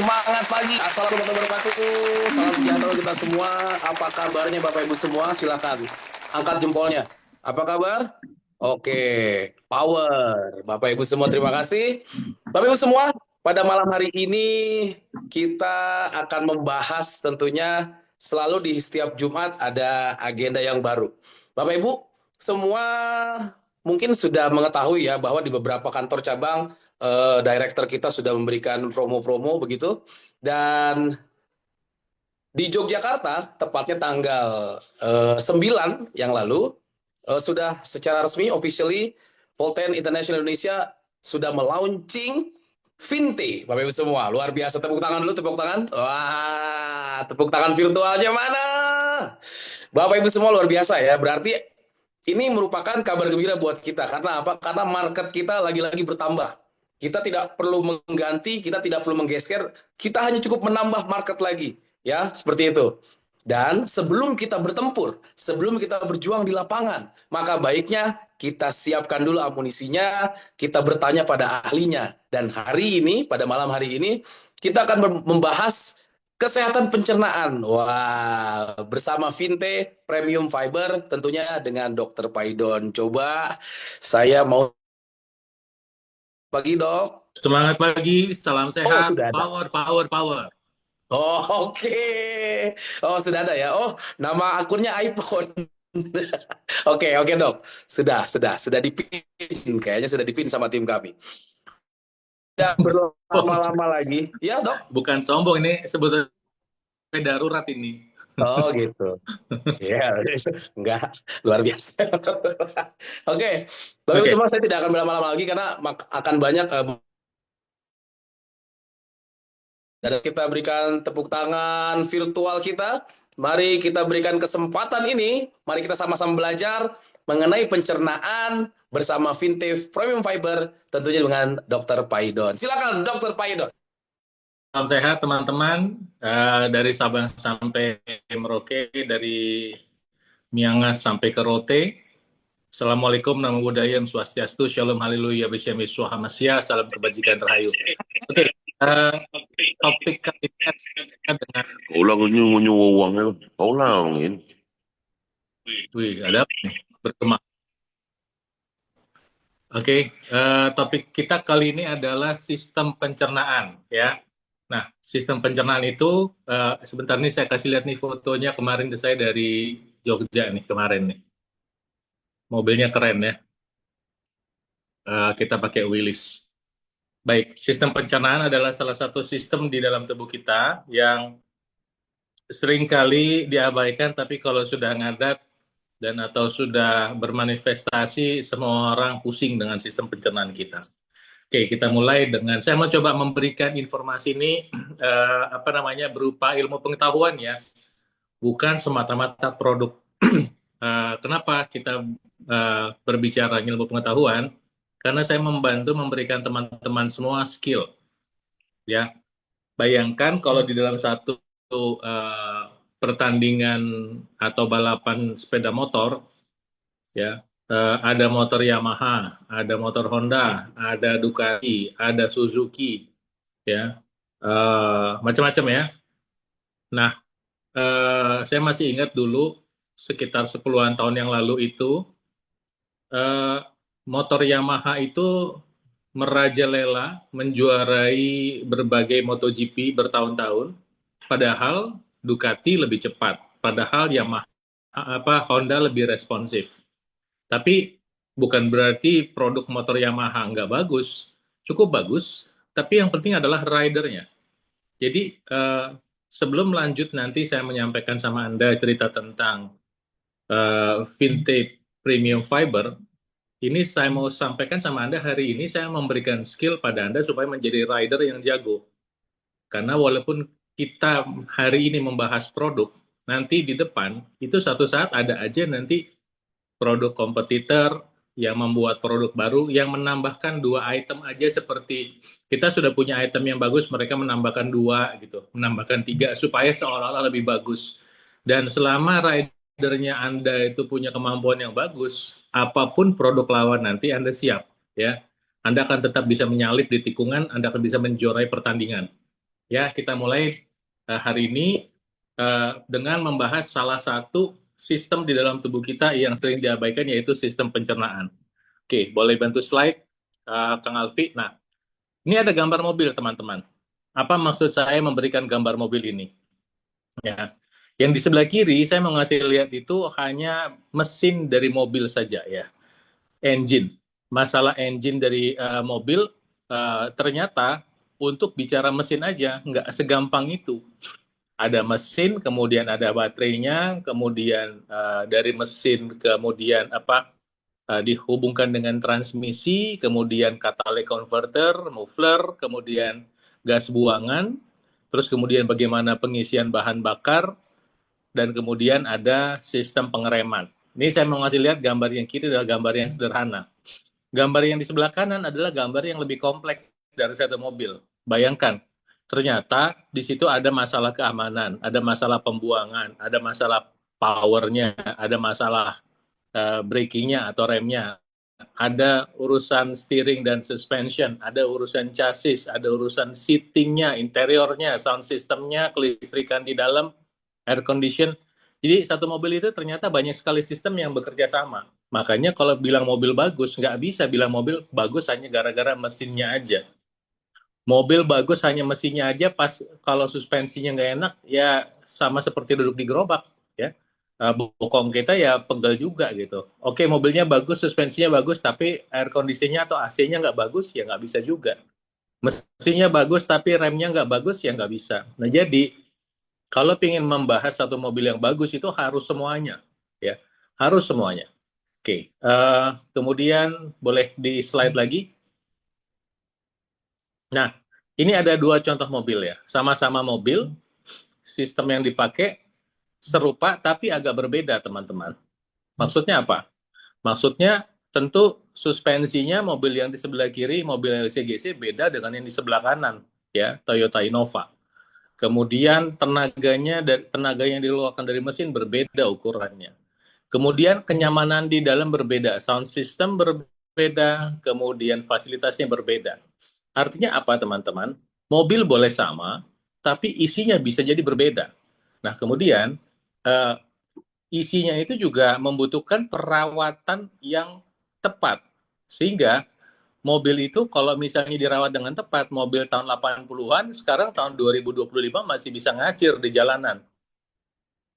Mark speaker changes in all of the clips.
Speaker 1: Semangat pagi. Assalamualaikum warahmatullahi wabarakatuh. Salam sejahtera kita semua. Apa kabarnya Bapak Ibu semua? Silakan angkat jempolnya. Apa kabar? Oke, power. Bapak Ibu semua terima kasih. Bapak Ibu semua, pada malam hari ini kita akan membahas tentunya selalu di setiap Jumat ada agenda yang baru. Bapak Ibu semua mungkin sudah mengetahui ya bahwa di beberapa kantor cabang director kita sudah memberikan promo-promo begitu. Dan di Yogyakarta, tepatnya tanggal 9 yang lalu, sudah secara resmi, officially, Volten International Indonesia sudah melaunching Vinte, Bapak Ibu semua. Luar biasa, tepuk tangan dulu, tepuk tangan. Wah, tepuk tangan virtualnya mana? Bapak Ibu semua luar biasa ya, berarti ini merupakan kabar gembira buat kita. Karena apa? Karena market kita lagi-lagi bertambah. Kita tidak perlu mengganti, kita tidak perlu menggeser, kita hanya cukup menambah market lagi. Ya, seperti itu. Dan sebelum kita bertempur, sebelum kita berjuang di lapangan, maka baiknya kita siapkan dulu amunisinya, kita bertanya pada ahlinya. Dan hari ini, pada malam hari ini, kita akan membahas kesehatan pencernaan. Wah, bersama Vinte Premium Fiber tentunya dengan Dokter Paidon. Coba saya mau pagi, Dok.
Speaker 2: Semangat pagi, salam
Speaker 1: Oh,
Speaker 2: sehat,
Speaker 1: sudah ada.
Speaker 2: power, power, power.
Speaker 1: Oh, oke. Oh, sudah ada ya. Oh, nama akunnya iPhone. Oke, oke, Dok. Sudah dipin. Kayaknya sudah dipin sama tim kami. Tidak berlama-lama lagi. Ya, Dok.
Speaker 2: Bukan sombong, ini sebetulnya darurat ini.
Speaker 1: Oh, gitu. Ya, enggak, luar biasa. Oke, Bapak Ibu
Speaker 2: Oke,
Speaker 1: semua, saya tidak akan berlama-lama lagi karena akan banyak. Dan kita berikan tepuk tangan virtual kita. Mari kita berikan kesempatan ini. Mari kita sama-sama belajar mengenai pencernaan bersama Vintage Premium Fiber, tentunya dengan Dokter Paidon. Silakan, Dokter Paidon.
Speaker 2: salam sehat teman-teman. Dari Sabang sampai Merauke, dari Miangas sampai ke Rote. Assalamualaikum, namo buddhaya, swastiastu, shalom, haleluya, bismillah, swahamasya, salam kebajikan rahayu. Oke, topik kali ini adalah dengan,
Speaker 3: Kau lang nyu uangnya, kau langin.
Speaker 2: wih, ada apa nih? Bergema. Oke, topik kita kali ini adalah sistem pencernaan, ya. Nah, sistem pencernaan itu, sebentar nih saya kasih lihat nih fotonya kemarin saya dari Jogja nih kemarin nih. Mobilnya keren ya. Kita pakai Willys. Baik, sistem pencernaan adalah salah satu sistem di dalam tubuh kita yang seringkali diabaikan, tapi kalau sudah ngadat dan atau sudah bermanifestasi, semua orang pusing dengan sistem pencernaan kita. Oke, kita mulai dengan saya mau coba memberikan informasi ini berupa ilmu pengetahuan ya, bukan semata-mata produk. Kenapa kita berbicara ilmu pengetahuan? Karena saya membantu memberikan teman-teman semua skill. Ya, bayangkan kalau di dalam satu pertandingan atau balapan sepeda motor, ya. Ada motor Yamaha, ada motor Honda, ada Ducati, ada Suzuki, ya, macam-macam ya. Nah, saya masih ingat dulu sekitar 10-an tahun yang lalu itu motor Yamaha itu merajalela, menjuarai berbagai MotoGP bertahun-tahun, padahal Ducati lebih cepat, padahal Honda lebih responsif. Tapi bukan berarti produk motor Yamaha nggak bagus, cukup bagus, tapi yang penting adalah ridernya. Jadi sebelum lanjut nanti saya menyampaikan sama Anda cerita tentang Vintage Premium Fiber, ini saya mau sampaikan sama Anda hari ini saya memberikan skill pada Anda supaya menjadi rider yang jago. Karena walaupun kita hari ini membahas produk, nanti di depan itu satu saat ada aja nanti produk kompetitor yang membuat produk baru yang menambahkan 2 item aja, seperti kita sudah punya item yang bagus, mereka menambahkan 2 gitu, menambahkan 3 supaya seolah-olah lebih bagus. Dan selama ridernya Anda itu punya kemampuan yang bagus, apapun produk lawan nanti Anda siap ya. Anda akan tetap bisa menyalip di tikungan, Anda akan bisa menjuarai pertandingan. Ya, kita mulai hari ini dengan membahas salah satu sistem di dalam tubuh kita yang sering diabaikan, yaitu sistem pencernaan. Oke, boleh bantu slide, Kang Alfi. Nah, ini ada gambar mobil, teman-teman. Apa maksud saya memberikan gambar mobil ini? Ya, yang di sebelah kiri saya mau ngasih lihat itu hanya mesin dari mobil saja ya, engine. Masalah engine dari mobil ternyata untuk bicara mesin aja nggak segampang itu. Ada mesin, kemudian ada baterainya, kemudian dari mesin kemudian dihubungkan dengan transmisi, kemudian catalytic converter, muffler, kemudian gas buangan, terus kemudian bagaimana pengisian bahan bakar, dan kemudian ada sistem pengereman. Ini saya mau ngasih lihat gambar yang kiri adalah gambar yang sederhana. Gambar yang di sebelah kanan adalah gambar yang lebih kompleks dari satu mobil. Bayangkan, ternyata di situ ada masalah keamanan, ada masalah pembuangan, ada masalah powernya, ada masalah brakingnya atau remnya, ada urusan steering dan suspension, ada urusan chassis, ada urusan seatingnya, interiornya, sound systemnya, kelistrikan di dalam, air condition. Jadi satu mobil itu ternyata banyak sekali sistem yang bekerja sama. Makanya kalau bilang mobil bagus, nggak bisa bilang mobil bagus hanya gara-gara mesinnya aja. Mobil bagus hanya mesinnya aja, pas kalau suspensinya nggak enak, ya sama seperti duduk di gerobak, ya. Bokong kita ya pegel juga gitu. Oke, mobilnya bagus, suspensinya bagus, tapi air conditionnya atau AC-nya nggak bagus, ya nggak bisa juga. Mesinnya bagus, tapi remnya nggak bagus, ya nggak bisa. Nah, jadi kalau ingin membahas satu mobil yang bagus itu harus semuanya, ya, harus semuanya. Oke, kemudian boleh di slide lagi. Nah, ini ada dua contoh mobil ya, sama-sama mobil, sistem yang dipakai serupa tapi agak berbeda, teman-teman. Maksudnya apa? Maksudnya tentu suspensinya mobil yang di sebelah kiri, mobil LCGC beda dengan yang di sebelah kanan, ya, Toyota Innova. Kemudian tenaga yang dikeluarkan dari mesin berbeda ukurannya. Kemudian kenyamanan di dalam berbeda, sound system berbeda, kemudian fasilitasnya berbeda. Artinya apa, teman-teman? Mobil boleh sama, tapi isinya bisa jadi berbeda. Nah, kemudian uh, isinya itu juga membutuhkan perawatan yang tepat. Sehingga mobil itu kalau misalnya dirawat dengan tepat, mobil tahun 80-an, sekarang tahun 2025 masih bisa ngacir di jalanan.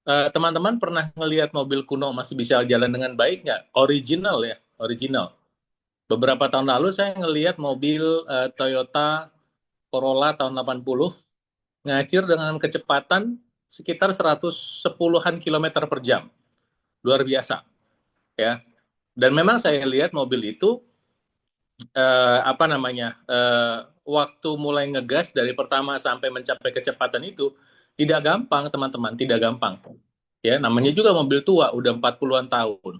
Speaker 2: Teman-teman pernah ngelihat mobil kuno masih bisa jalan dengan baik nggak? Original ya, original. Beberapa tahun lalu saya ngelihat mobil Toyota Corolla tahun 80 ngacir dengan kecepatan sekitar 110-an kilometer per jam. Luar biasa, ya. Dan memang saya lihat mobil itu waktu mulai ngegas dari pertama sampai mencapai kecepatan itu tidak gampang, teman-teman, tidak gampang. Ya, namanya juga mobil tua, udah 40-an tahun.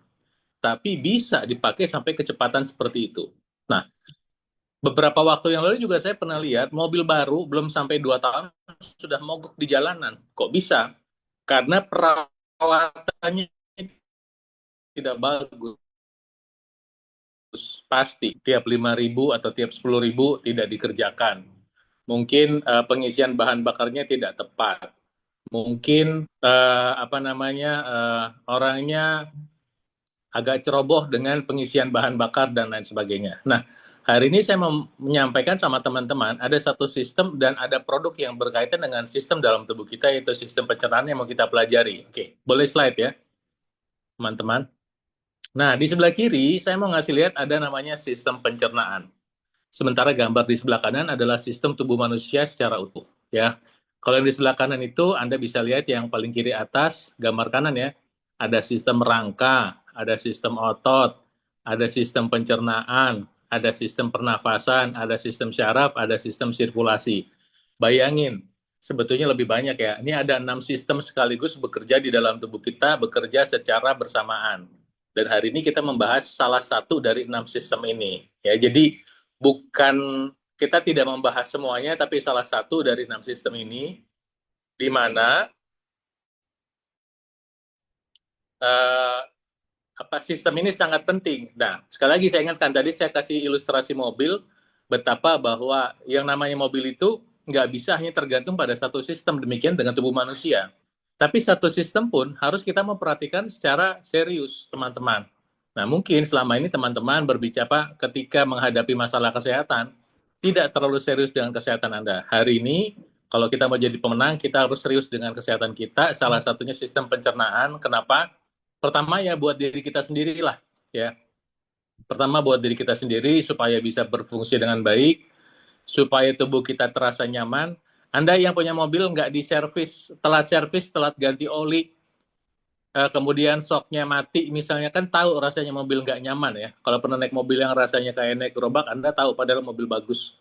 Speaker 2: Tapi bisa dipakai sampai kecepatan seperti itu. Nah, beberapa waktu yang lalu juga saya pernah lihat mobil baru belum sampai 2 tahun sudah mogok di jalanan. Kok bisa? Karena perawatannya tidak bagus. Pasti tiap 5.000 atau tiap 10.000 tidak dikerjakan. Mungkin pengisian bahan bakarnya tidak tepat. Mungkin orangnya agak ceroboh dengan pengisian bahan bakar dan lain sebagainya. Nah, hari ini saya mau menyampaikan sama teman-teman ada satu sistem dan ada produk yang berkaitan dengan sistem dalam tubuh kita, yaitu sistem pencernaan yang mau kita pelajari. Oke, boleh slide ya, teman-teman. Nah, di sebelah kiri saya mau ngasih lihat ada namanya sistem pencernaan. Sementara gambar di sebelah kanan adalah sistem tubuh manusia secara utuh. Ya, kalau yang di sebelah kanan itu Anda bisa lihat yang paling kiri atas, gambar kanan ya, ada sistem rangka, ada sistem otot, ada sistem pencernaan, ada sistem pernafasan, ada sistem syaraf, ada sistem sirkulasi. Bayangin, sebetulnya lebih banyak ya. Ini ada 6 sistem sekaligus bekerja di dalam tubuh kita, bekerja secara bersamaan. Dan hari ini kita membahas salah satu dari 6 sistem ini. Ya, jadi bukan, kita tidak membahas semuanya, tapi salah satu dari 6 sistem ini, di mana sistem ini sangat penting. Nah, sekali lagi saya ingatkan, tadi saya kasih ilustrasi mobil, betapa bahwa yang namanya mobil itu nggak bisa hanya tergantung pada satu sistem, demikian dengan tubuh manusia. Tapi satu sistem pun harus kita memperhatikan secara serius, teman-teman. Nah, mungkin selama ini teman-teman berbicara ketika menghadapi masalah kesehatan, tidak terlalu serius dengan kesehatan Anda. Hari ini, kalau kita mau jadi pemenang, kita harus serius dengan kesehatan kita. Salah satunya sistem pencernaan. Kenapa? Pertama ya buat diri kita sendirilah, ya. Pertama buat diri kita sendiri supaya bisa berfungsi dengan baik, supaya tubuh kita terasa nyaman. Anda yang punya mobil nggak diservis, telat ganti oli, kemudian shocknya mati, misalnya kan tahu rasanya mobil nggak nyaman ya. Kalau pernah naik mobil yang rasanya kayak naik gerobak, Anda tahu padahal mobil bagus.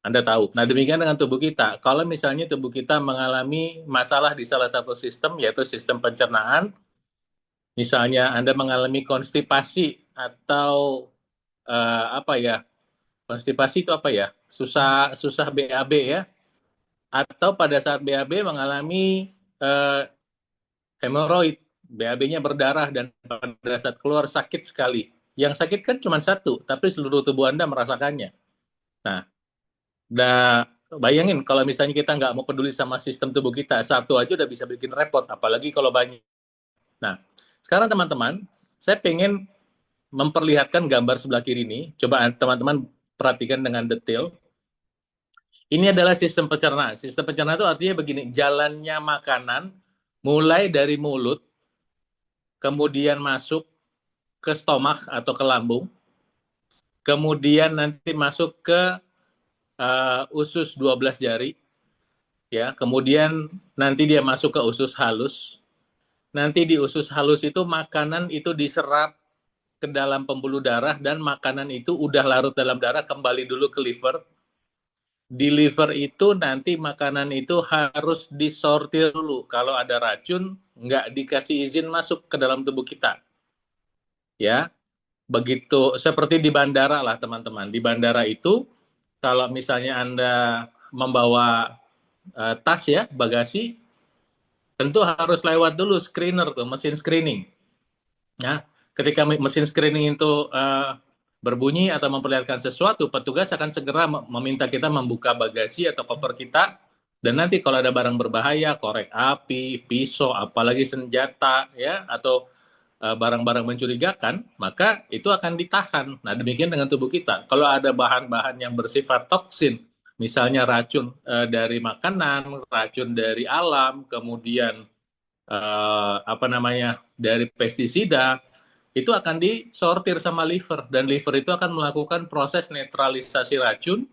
Speaker 2: Anda tahu. Nah, demikian dengan tubuh kita. Kalau misalnya tubuh kita mengalami masalah di salah satu sistem, yaitu sistem pencernaan, misalnya Anda mengalami konstipasi atau apa ya? Konstipasi itu apa ya? Susah BAB ya. Atau pada saat BAB mengalami hemoroid, BAB-nya berdarah dan pada saat keluar sakit sekali. Yang sakit kan cuma satu, tapi seluruh tubuh Anda merasakannya. Nah, bayangin kalau misalnya kita nggak mau peduli sama sistem tubuh kita, satu aja udah bisa bikin repot, apalagi kalau banyak. Nah, sekarang teman-teman, saya pengen memperlihatkan gambar sebelah kiri ini. Coba teman-teman perhatikan dengan detail. Ini adalah sistem pencernaan. Sistem pencernaan itu artinya begini, jalannya makanan mulai dari mulut, kemudian masuk ke stomak atau ke lambung, kemudian nanti masuk ke usus 12 jari, ya, kemudian nanti dia masuk ke usus halus. Nanti di usus halus itu makanan itu diserap ke dalam pembuluh darah dan makanan itu udah larut dalam darah kembali dulu ke liver. Di liver itu nanti makanan itu harus disortir dulu. Kalau ada racun, nggak dikasih izin masuk ke dalam tubuh kita. Ya, begitu seperti di bandara lah teman-teman. Di bandara itu, kalau misalnya Anda membawa tas ya, bagasi, tentu harus lewat dulu screener tuh, mesin screening. Ya, ketika mesin screening itu berbunyi atau memperlihatkan sesuatu, petugas akan segera meminta kita membuka bagasi atau koper kita, dan nanti kalau ada barang berbahaya, korek api, pisau, apalagi senjata, ya, atau barang-barang mencurigakan, maka itu akan ditahan. Nah, demikian dengan tubuh kita. Kalau ada bahan-bahan yang bersifat toksin, misalnya racun dari makanan, racun dari alam, kemudian dari pestisida, itu akan disortir sama liver, dan liver itu akan melakukan proses netralisasi racun,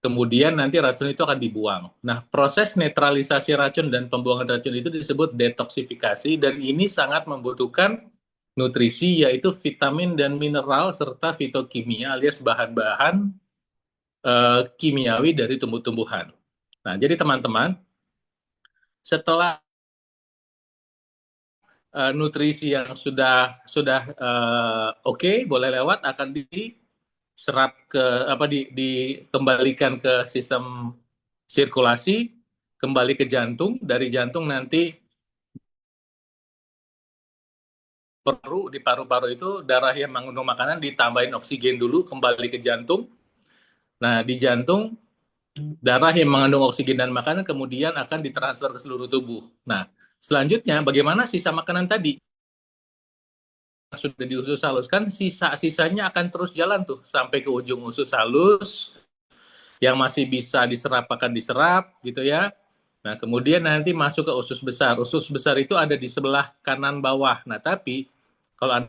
Speaker 2: kemudian nanti racun itu akan dibuang. Nah, proses netralisasi racun dan pembuangan racun itu disebut detoksifikasi, dan ini sangat membutuhkan nutrisi, yaitu vitamin dan mineral, serta fitokimia alias bahan-bahan kimiawi dari tumbuh-tumbuhan. Nah, jadi teman-teman, setelah nutrisi yang sudah oke, boleh lewat, akan diserap dikembalikan ke sistem sirkulasi, kembali ke jantung, dari jantung nanti di paru-paru itu darah yang mengandung makanan ditambahin oksigen dulu, kembali ke jantung. Nah, di jantung darah yang mengandung oksigen dan makanan kemudian akan ditransfer ke seluruh tubuh. Nah, selanjutnya bagaimana sisa makanan tadi? Sudah di usus halus kan sisa-sisanya akan terus jalan tuh sampai ke ujung usus halus, yang masih bisa diserap akan diserap gitu ya. Nah, kemudian nanti masuk ke usus besar. Usus besar itu ada di sebelah kanan bawah. Nah, tapi kalau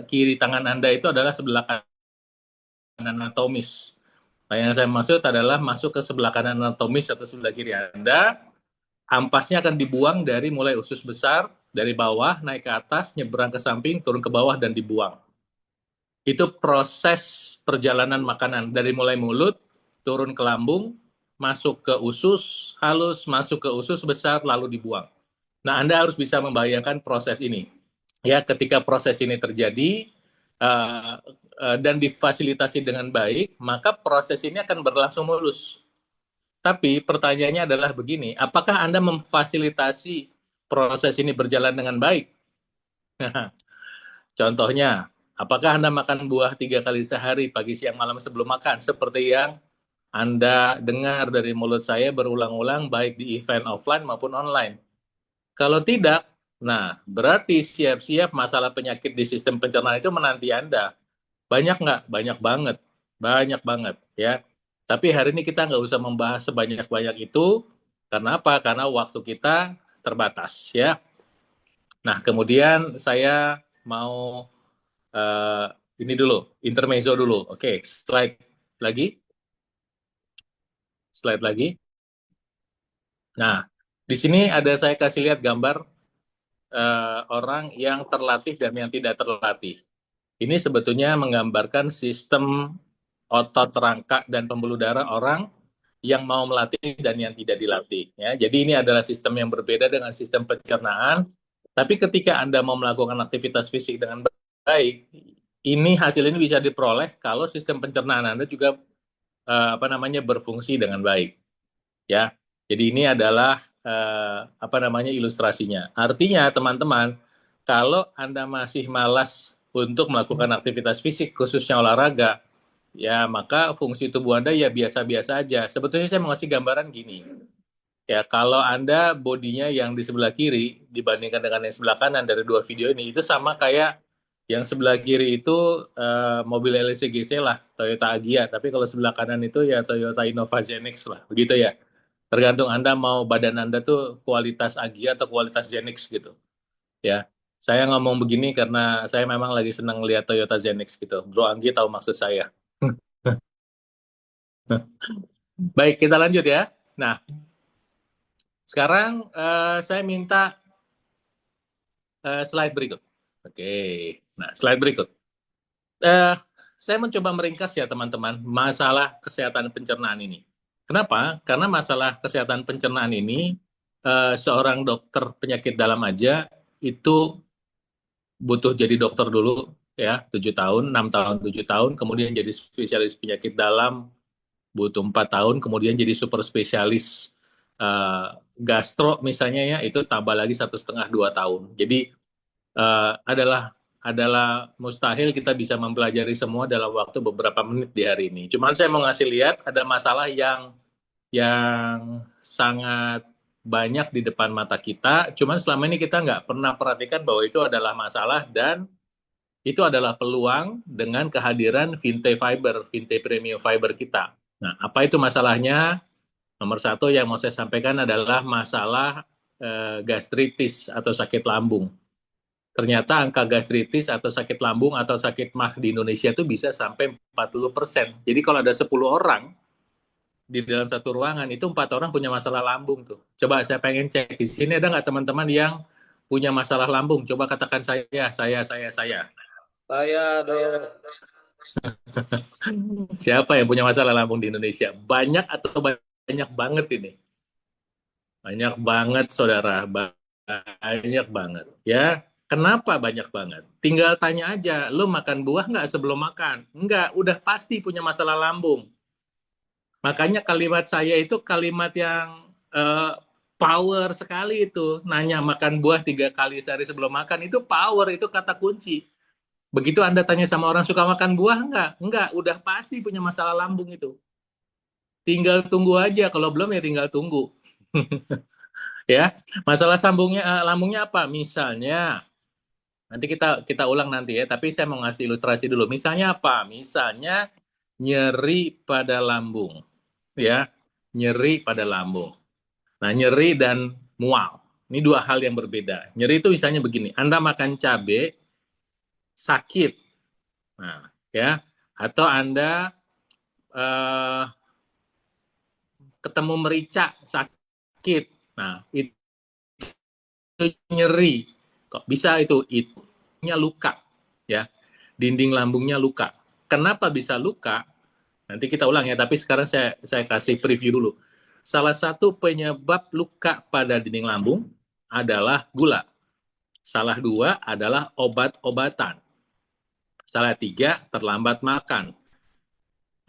Speaker 2: kiri tangan Anda itu adalah sebelah kanan anatomis. Nah, yang saya maksud adalah masuk ke sebelah kanan anatomis atau sebelah kiri Anda, ampasnya akan dibuang dari mulai usus besar, dari bawah, naik ke atas, nyebrang ke samping, turun ke bawah, dan dibuang. Itu proses perjalanan makanan, dari mulai mulut, turun ke lambung, masuk ke usus halus, masuk ke usus besar, lalu dibuang. Nah, Anda harus bisa membayangkan proses ini. Ya, ketika proses ini terjadi, dan difasilitasi dengan baik, maka proses ini akan berlangsung mulus. Tapi pertanyaannya adalah begini, apakah Anda memfasilitasi proses ini berjalan dengan baik? Contohnya, apakah Anda makan buah 3 kali sehari, pagi, siang, malam sebelum makan, seperti yang Anda dengar dari mulut saya berulang-ulang baik di event offline maupun online. Kalau tidak, nah berarti siap-siap masalah penyakit di sistem pencernaan itu menanti Anda. Banyak nggak? Banyak banget. Banyak banget ya. Tapi hari ini kita nggak usah membahas sebanyak-banyak itu. Karena apa? Karena waktu kita terbatas ya. Nah, kemudian saya mau ini dulu, intermezzo dulu. Oke, slide lagi. Slide lagi. Nah, di sini ada saya kasih lihat gambar orang yang terlatih dan yang tidak terlatih. Ini sebetulnya menggambarkan sistem otot rangka dan pembuluh darah orang yang mau melatih dan yang tidak dilatih. Ya, jadi ini adalah sistem yang berbeda dengan sistem pencernaan. Tapi ketika Anda mau melakukan aktivitas fisik dengan baik, ini hasil ini bisa diperoleh kalau sistem pencernaan Anda juga berfungsi dengan baik. Ya, jadi ini adalah ilustrasinya. Artinya teman-teman, kalau Anda masih malas untuk melakukan aktivitas fisik, khususnya olahraga, ya maka fungsi tubuh Anda ya biasa-biasa aja. Sebetulnya saya mau ngasih gambaran gini. Ya, kalau Anda bodinya yang di sebelah kiri dibandingkan dengan yang sebelah kanan dari dua video ini, itu sama kayak yang sebelah kiri itu mobil LCGC lah, Toyota Agya. Tapi kalau sebelah kanan itu ya Toyota Innova Zenix lah, begitu ya. Tergantung Anda mau badan Anda tuh kualitas Agya atau kualitas Zenix gitu. Ya, saya ngomong begini karena saya memang lagi senang lihat Toyota Zenix gitu. Bro Anggi tahu maksud saya. Baik, kita lanjut ya. Nah, sekarang saya minta slide berikut. Oke, nah slide berikut. Saya mencoba meringkas ya teman-teman masalah kesehatan pencernaan ini. Kenapa? Karena masalah kesehatan pencernaan ini seorang dokter penyakit dalam aja itu butuh jadi dokter dulu ya 7 tahun, 6 tahun, 7 tahun, kemudian jadi spesialis penyakit dalam butuh 4 tahun, kemudian jadi super spesialis gastro misalnya ya itu tambah lagi 1,5-2 tahun. Jadi adalah mustahil kita bisa mempelajari semua dalam waktu beberapa menit di hari ini. Cuman saya mau ngasih lihat ada masalah yang sangat banyak di depan mata kita. Cuman selama ini kita nggak pernah perhatikan bahwa itu adalah masalah dan itu adalah peluang dengan kehadiran Vinte Fiber, Vinte Premium Fiber kita. Nah, apa itu masalahnya? Nomor satu yang mau saya sampaikan adalah masalah gastritis atau sakit lambung. Ternyata angka gastritis atau sakit lambung atau sakit MAH di Indonesia itu bisa sampai 40%. Jadi kalau ada 10 orang di dalam satu ruangan, itu 4 orang punya masalah lambung tuh. Coba saya pengen cek, di sini ada nggak teman-teman yang punya masalah lambung? Coba katakan saya.
Speaker 1: Saya dong.
Speaker 2: Siapa yang punya masalah lambung di Indonesia? Banyak atau banyak banget ini? Banyak banget, saudara. Banyak banget. Ya, kenapa banyak banget? Tinggal tanya aja, lu makan buah nggak sebelum makan? Nggak, udah pasti punya masalah lambung. Makanya kalimat saya itu kalimat yang power sekali itu. Nanya makan buah 3 kali sehari sebelum makan, itu power, itu kata kunci. Begitu Anda tanya sama orang suka makan buah nggak? Nggak, udah pasti punya masalah lambung itu. Tinggal tunggu aja, kalau belum ya tinggal tunggu. Ya, masalah lambungnya apa? Misalnya, nanti kita ulang nanti ya, tapi saya mau ngasih ilustrasi dulu. Misalnya apa? Misalnya nyeri pada lambung, ya, nyeri pada lambung. Nah, nyeri dan mual, ini dua hal yang berbeda. Nyeri itu misalnya begini, Anda makan cabai sakit, nah, ya, atau Anda ketemu merica sakit, nah itu nyeri. Kok bisa itu? Itunya luka, ya. Dinding lambungnya luka. Kenapa bisa luka? Nanti kita ulang ya, tapi sekarang saya kasih preview dulu. Salah satu penyebab luka pada dinding lambung adalah gula. Salah dua adalah obat-obatan. Salah tiga, terlambat makan.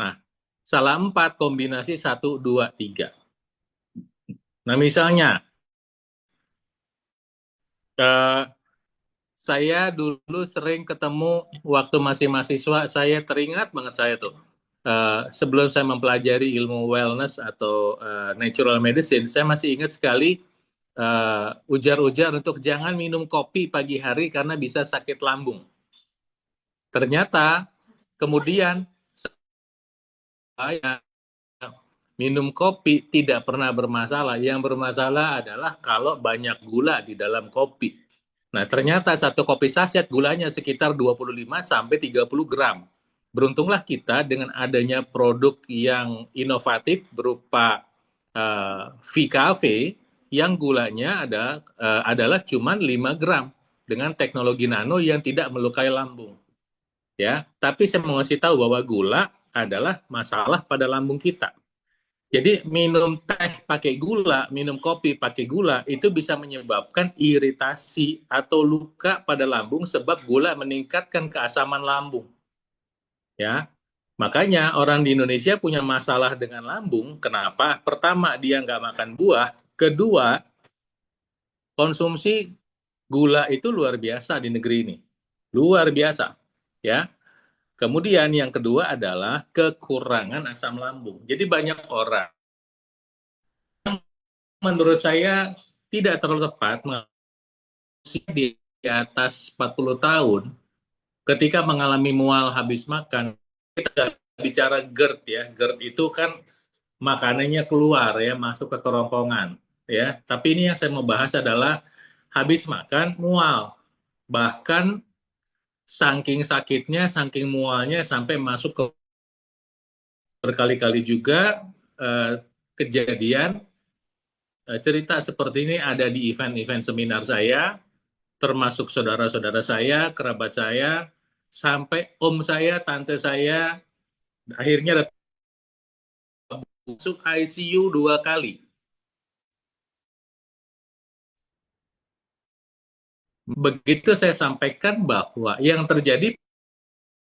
Speaker 2: Nah, salah empat, kombinasi 1, 2, 3. Nah, misalnya, saya dulu sering ketemu waktu masih mahasiswa, saya teringat banget saya tuh. sebelum saya mempelajari ilmu wellness atau natural medicine, saya masih ingat sekali ujar-ujar untuk jangan minum kopi pagi hari karena bisa sakit lambung. Ternyata kemudian saya minum kopi tidak pernah bermasalah. Yang bermasalah adalah kalau banyak gula di dalam kopi. Nah, ternyata satu kopi saset gulanya sekitar 25 sampai 30 gram. Beruntunglah kita dengan adanya produk yang inovatif berupa V-Cafe yang gulanya adalah cuma 5 gram dengan teknologi nano yang tidak melukai lambung. Ya, tapi saya mau ngasih tahu bahwa gula adalah masalah pada lambung kita. Jadi minum teh pakai gula, minum kopi pakai gula, itu bisa menyebabkan iritasi atau luka pada lambung sebab gula meningkatkan keasaman lambung. Ya, makanya orang di Indonesia punya masalah dengan lambung. Kenapa? Pertama, dia nggak makan buah. Kedua, konsumsi gula itu luar biasa di negeri ini. Luar biasa. Ya. Kemudian yang kedua adalah kekurangan asam lambung. Jadi banyak orang, menurut saya tidak terlalu tepat di atas 40 tahun ketika mengalami mual habis makan. Kita bicara GERD ya. GERD itu kan makanannya keluar ya, masuk ke kerongkongan ya. Tapi ini yang saya mau bahas adalah habis makan mual. Bahkan saking sakitnya, saking mualnya sampai masuk ke berkali-kali juga kejadian cerita seperti ini ada di event-event seminar saya, termasuk saudara-saudara saya, kerabat saya, sampai om saya, tante saya, akhirnya masuk ICU 2 kali. Begitu saya sampaikan bahwa yang terjadi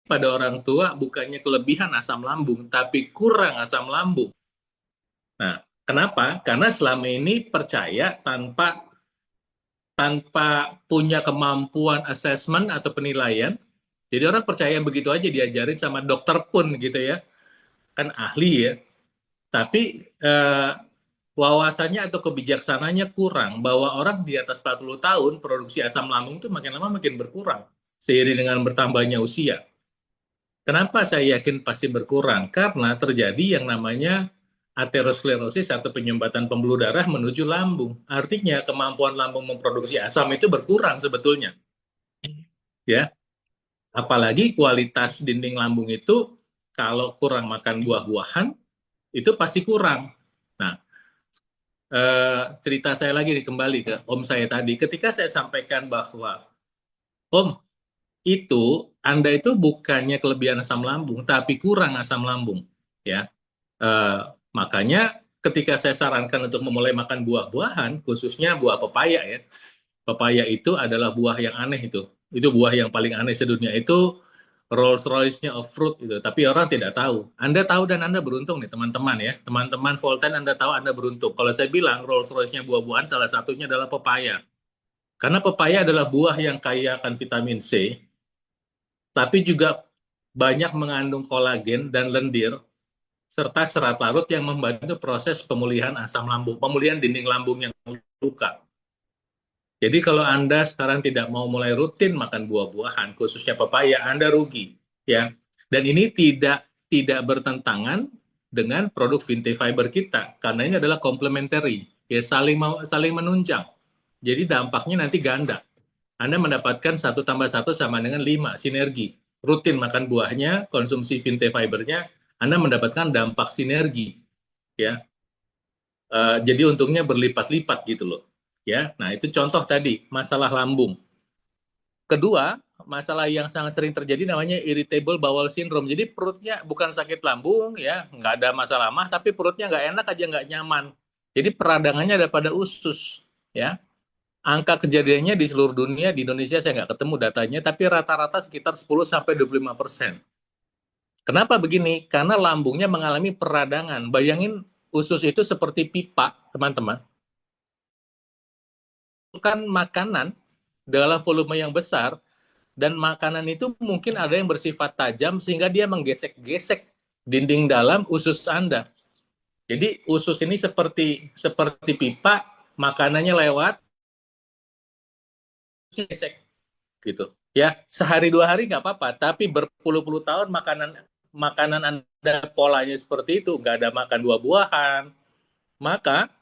Speaker 2: pada orang tua bukannya kelebihan asam lambung, tapi kurang asam lambung. Nah, kenapa? Karena selama ini percaya tanpa punya kemampuan assessment atau penilaian. Jadi orang percaya begitu aja diajarin sama dokter pun gitu ya. Kan ahli ya. Tapi wawasannya atau kebijaksanaannya kurang bahwa orang di atas 40 tahun produksi asam lambung itu makin lama makin berkurang seiring dengan bertambahnya usia. Kenapa saya yakin pasti berkurang? Karena terjadi yang namanya aterosklerosis atau penyumbatan pembuluh darah menuju lambung. Artinya kemampuan lambung memproduksi asam itu berkurang sebetulnya. Ya. Apalagi kualitas dinding lambung itu kalau kurang makan buah-buahan itu pasti kurang. Nah, cerita saya lagi nih, kembali ke om saya tadi. Ketika saya sampaikan bahwa om, itu Anda itu bukannya kelebihan asam lambung, tapi kurang asam lambung, ya. Makanya ketika saya sarankan untuk memulai makan buah-buahan, khususnya buah pepaya ya. Pepaya itu adalah buah yang aneh itu. Itu buah yang paling aneh sedunia. Itu Rolls Royce-nya of fruit itu. Tapi orang tidak tahu. Anda tahu dan Anda beruntung nih teman-teman ya. Teman-teman Volten Anda tahu Anda beruntung. Kalau saya bilang Rolls Royce-nya buah-buahan salah satunya adalah pepaya. Karena pepaya adalah buah yang kaya akan vitamin C, tapi juga banyak mengandung kolagen dan lendir, serta serat larut yang membantu proses pemulihan asam lambung, pemulihan dinding lambung yang luka. Jadi kalau Anda sekarang tidak mau mulai rutin makan buah-buahan, khususnya pepaya, Anda rugi. Ya. Dan ini tidak bertentangan dengan produk Vinte Fiber kita, karena ini adalah complementary, ya saling menunjang. Jadi dampaknya nanti ganda. Anda mendapatkan 1 tambah 1 sama dengan 5, sinergi. Rutin makan buahnya, konsumsi Vinte Fibernya, Anda mendapatkan dampak sinergi. Ya. Jadi untungnya berlipat-lipat gitu loh. Ya. Nah, itu contoh tadi, masalah lambung. Kedua, masalah yang sangat sering terjadi namanya irritable bowel syndrome. Jadi perutnya bukan sakit lambung, ya, nggak ada masalah mah, tapi perutnya nggak enak aja, nggak nyaman. Jadi peradangannya ada pada usus. Ya. Angka kejadiannya di seluruh dunia, di Indonesia saya nggak ketemu datanya, tapi rata-rata sekitar 10-25%. Kenapa begini? Karena lambungnya mengalami peradangan. Bayangin usus itu seperti pipa, teman-teman. Bukan makanan dalam volume yang besar, dan makanan itu mungkin ada yang bersifat tajam sehingga dia menggesek-gesek dinding dalam usus Anda. Jadi usus ini seperti pipa, makanannya lewat, gesek gitu. Ya, sehari 2 hari nggak apa-apa, tapi berpuluh-puluh tahun makanan Anda polanya seperti itu, nggak ada makan buah-buahan, maka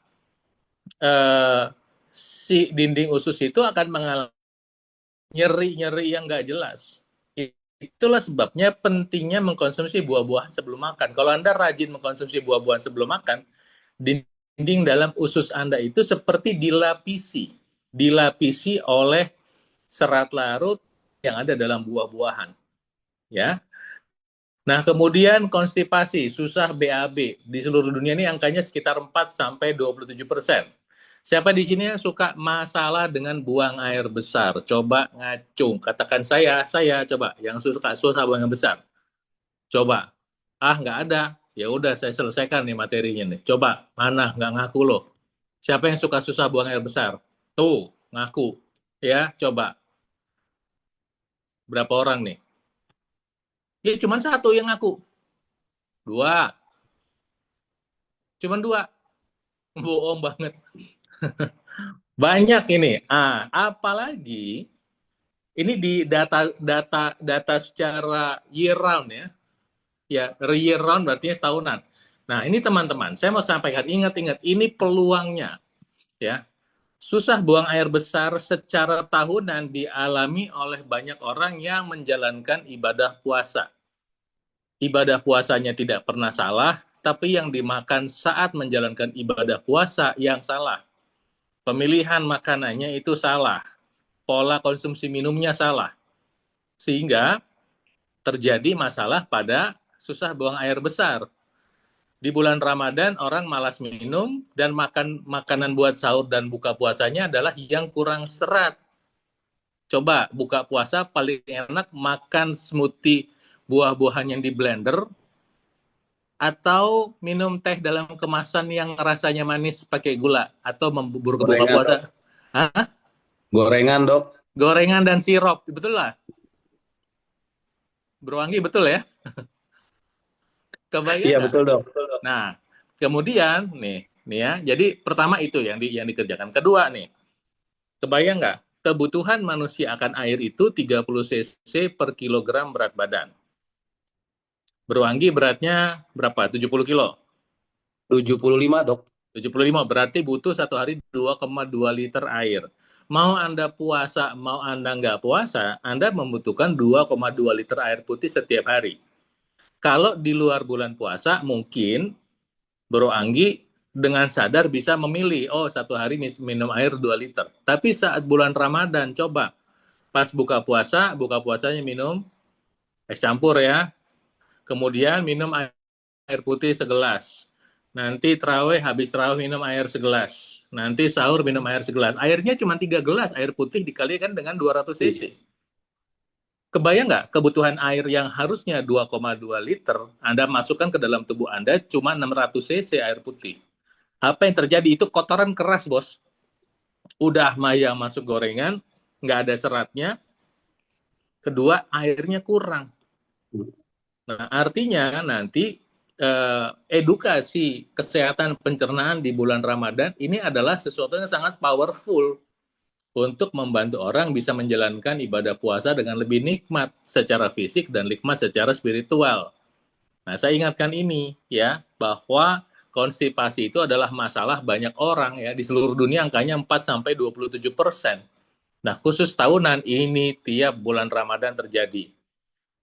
Speaker 2: si dinding usus itu akan mengalami nyeri-nyeri yang nggak jelas. Itulah sebabnya pentingnya mengkonsumsi buah-buahan sebelum makan. Kalau Anda rajin mengkonsumsi buah-buahan sebelum makan, dinding dalam usus Anda itu seperti dilapisi oleh serat larut yang ada dalam buah-buahan. Ya. Nah, kemudian konstipasi, susah BAB. Di seluruh dunia ini angkanya sekitar 4-27%. Siapa di sini yang suka masalah dengan buang air besar? Coba ngacung. Katakan saya coba yang suka buang air besar. Coba. Ah, nggak ada. Ya udah saya selesaikan nih materinya nih. Coba, mana nggak ngaku loh. Siapa yang suka susah buang air besar? Tuh, ngaku. Ya, coba. Berapa orang nih? Ya, cuma satu yang ngaku. 2. Cuma 2. Bohong banget. Banyak ini. Apalagi ini di data secara year round ya. Ya, year round berarti setahunan. Nah, ini teman-teman, saya mau sampaikan, ingat-ingat, ini peluangnya. Ya, susah buang air besar secara tahunan dialami oleh banyak orang yang menjalankan ibadah puasa. Ibadah puasanya tidak pernah salah, tapi yang dimakan saat menjalankan ibadah puasa yang salah. Pemilihan makanannya itu salah. Pola konsumsi minumnya salah. Sehingga terjadi masalah pada susah buang air besar. Di bulan Ramadan orang malas minum dan makan makanan buat sahur dan buka puasanya adalah yang kurang serat. Coba buka puasa paling enak makan smoothie buah-buahan yang di blender atau minum teh dalam kemasan yang rasanya manis pakai gula atau berbuka puasa. Hah?
Speaker 1: Gorengan, Dok.
Speaker 2: Gorengan dan sirup, betul lah. Bro Anggi, betul ya? Kebayang
Speaker 1: Iya,
Speaker 2: nggak?
Speaker 1: betul, Dok.
Speaker 2: Nah, kemudian nih ya. Jadi pertama itu yang dikerjakan. Kedua nih, kebayang nggak? Kebutuhan manusia akan air itu 30 cc per kilogram berat badan. Bro Anggi beratnya berapa? 70 kilo?
Speaker 1: 75, Dok.
Speaker 2: 75, berarti butuh satu hari 2,2 liter air. Mau Anda puasa, mau Anda nggak puasa, Anda membutuhkan 2,2 liter air putih setiap hari. Kalau di luar bulan puasa, mungkin Bro Anggi dengan sadar bisa memilih, oh satu hari minum air 2 liter. Tapi saat bulan Ramadan, coba pas buka puasanya minum es campur ya. Kemudian minum air putih segelas. Nanti habis terawih minum air segelas. Nanti sahur minum air segelas. Airnya cuma 3 gelas, air putih dikalikan dengan 200 cc. Kebayang nggak kebutuhan air yang harusnya 2,2 liter, Anda masukkan ke dalam tubuh Anda cuma 600 cc air putih. Apa yang terjadi? Itu kotoran keras, bos. Udah maya masuk gorengan, nggak ada seratnya. Kedua, airnya kurang. Nah, artinya nanti edukasi kesehatan pencernaan di bulan Ramadan ini adalah sesuatu yang sangat powerful untuk membantu orang bisa menjalankan ibadah puasa dengan lebih nikmat secara fisik dan nikmat secara spiritual. Nah, saya ingatkan ini ya, bahwa konstipasi itu adalah masalah banyak orang ya, di seluruh dunia angkanya 4-27%. Nah, khusus tahunan ini tiap bulan Ramadan terjadi.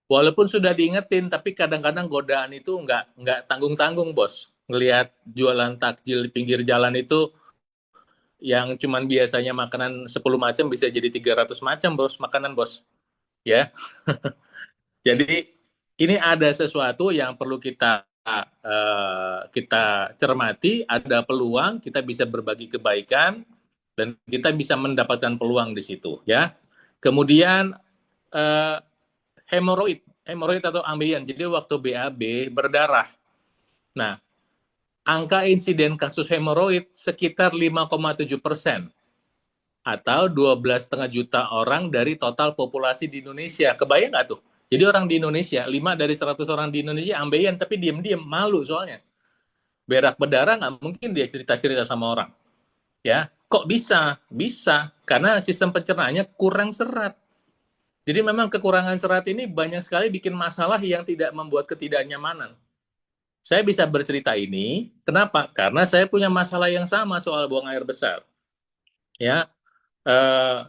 Speaker 2: Walaupun sudah diingetin, tapi kadang-kadang godaan itu nggak tanggung-tanggung, bos. Ngelihat jualan takjil di pinggir jalan itu, yang cuman biasanya makanan 10 macam bisa jadi 300 macam, bos, makanan, bos. Ya. Jadi, ini ada sesuatu yang perlu kita cermati, ada peluang, kita bisa berbagi kebaikan, dan kita bisa mendapatkan peluang di situ. Ya. Kemudian, hemoroid atau ambeien. Jadi waktu BAB berdarah. Nah, angka insiden kasus hemoroid sekitar 5,7% atau 12,5 juta orang dari total populasi di Indonesia. Kebayang nggak tuh? Jadi orang di Indonesia, 5 dari 100 orang di Indonesia ambeien, tapi diem-diem, malu soalnya. Berak berdarah nggak mungkin dia cerita-cerita sama orang. Ya, kok bisa? Bisa, karena sistem pencernaannya kurang serat. Jadi memang kekurangan serat ini banyak sekali bikin masalah yang tidak membuat ketidaknyamanan. Saya bisa bercerita ini, kenapa? Karena saya punya masalah yang sama soal buang air besar. Ya, eh,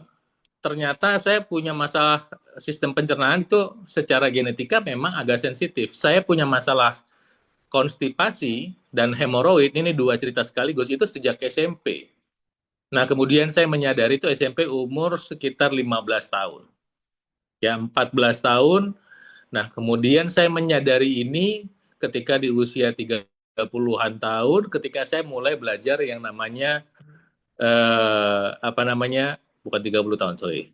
Speaker 2: ternyata saya punya masalah sistem pencernaan itu secara genetika memang agak sensitif. Saya punya masalah konstipasi dan hemoroid, ini dua cerita sekaligus, itu sejak SMP. Nah, kemudian saya menyadari itu SMP umur sekitar 15 tahun. Ya, 14 tahun. Nah, kemudian saya menyadari ini ketika di usia 30-an tahun, ketika saya mulai belajar yang namanya, apa namanya, bukan 30 tahun, sorry.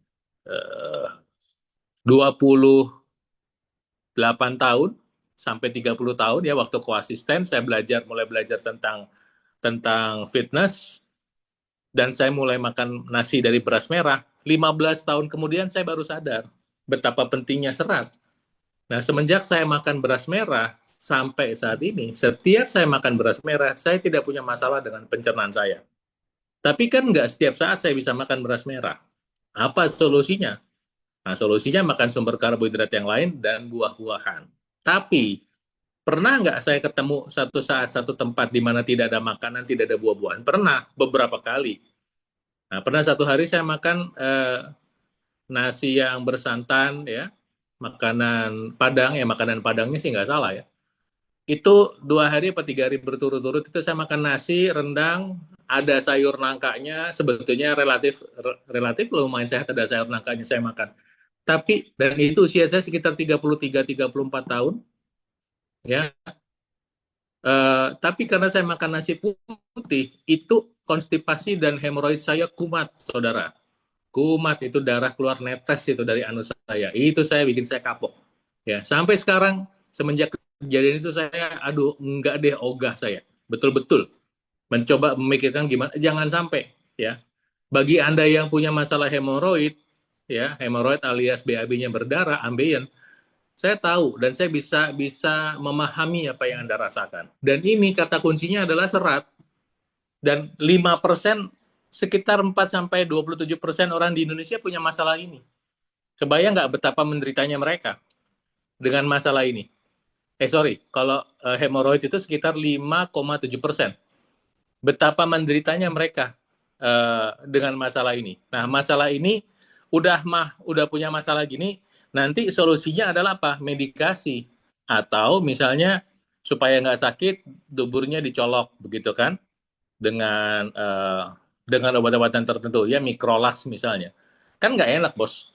Speaker 2: 28 tahun sampai 30 tahun ya waktu koasisten saya mulai belajar tentang fitness dan saya mulai makan nasi dari beras merah. 15 tahun kemudian saya baru sadar betapa pentingnya serat. Nah, semenjak saya makan beras merah sampai saat ini, setiap saya makan beras merah, saya tidak punya masalah dengan pencernaan saya. Tapi kan nggak setiap saat saya bisa makan beras merah. Apa solusinya? Nah, solusinya makan sumber karbohidrat yang lain dan buah-buahan. Tapi, pernah nggak saya ketemu satu saat, satu tempat di mana tidak ada makanan, tidak ada buah-buahan? Pernah, beberapa kali. Nah, pernah satu hari saya makan nasi yang bersantan, ya, makanan Padang, ya makanan Padangnya sih nggak salah ya. Itu 2 hari atau 3 hari berturut-turut itu saya makan nasi, rendang, ada sayur nangkanya, sebetulnya relatif relatif lumayan sehat, ada sayur nangkanya saya makan. Tapi, dan itu usia saya sekitar 33-34 tahun, ya. Tapi karena saya makan nasi putih, itu konstipasi dan hemoroid saya kumat, saudara. Kumat, itu darah keluar netes itu dari anus saya. Itu saya bikin saya kapok. Ya, sampai sekarang semenjak kejadian itu saya, aduh, enggak deh, ogah saya. Betul-betul mencoba memikirkan gimana, jangan sampai, ya. Bagi Anda yang punya masalah hemoroid, ya, hemoroid alias BAB-nya berdarah, ambeien, saya tahu dan saya bisa memahami apa yang Anda rasakan. Dan ini kata kuncinya adalah serat. Dan 5%, sekitar 4-27% orang di Indonesia punya masalah ini. Kebayang nggak betapa menderitanya mereka dengan masalah ini? Kalau hemoroid itu sekitar 5,7%. Betapa menderitanya mereka dengan masalah ini. Nah, masalah ini udah punya masalah gini, nanti solusinya adalah apa? Medikasi. Atau misalnya supaya nggak sakit, duburnya dicolok, begitu kan? Dengan obat-obatan tertentu, ya mikrolax misalnya. Kan nggak enak, bos.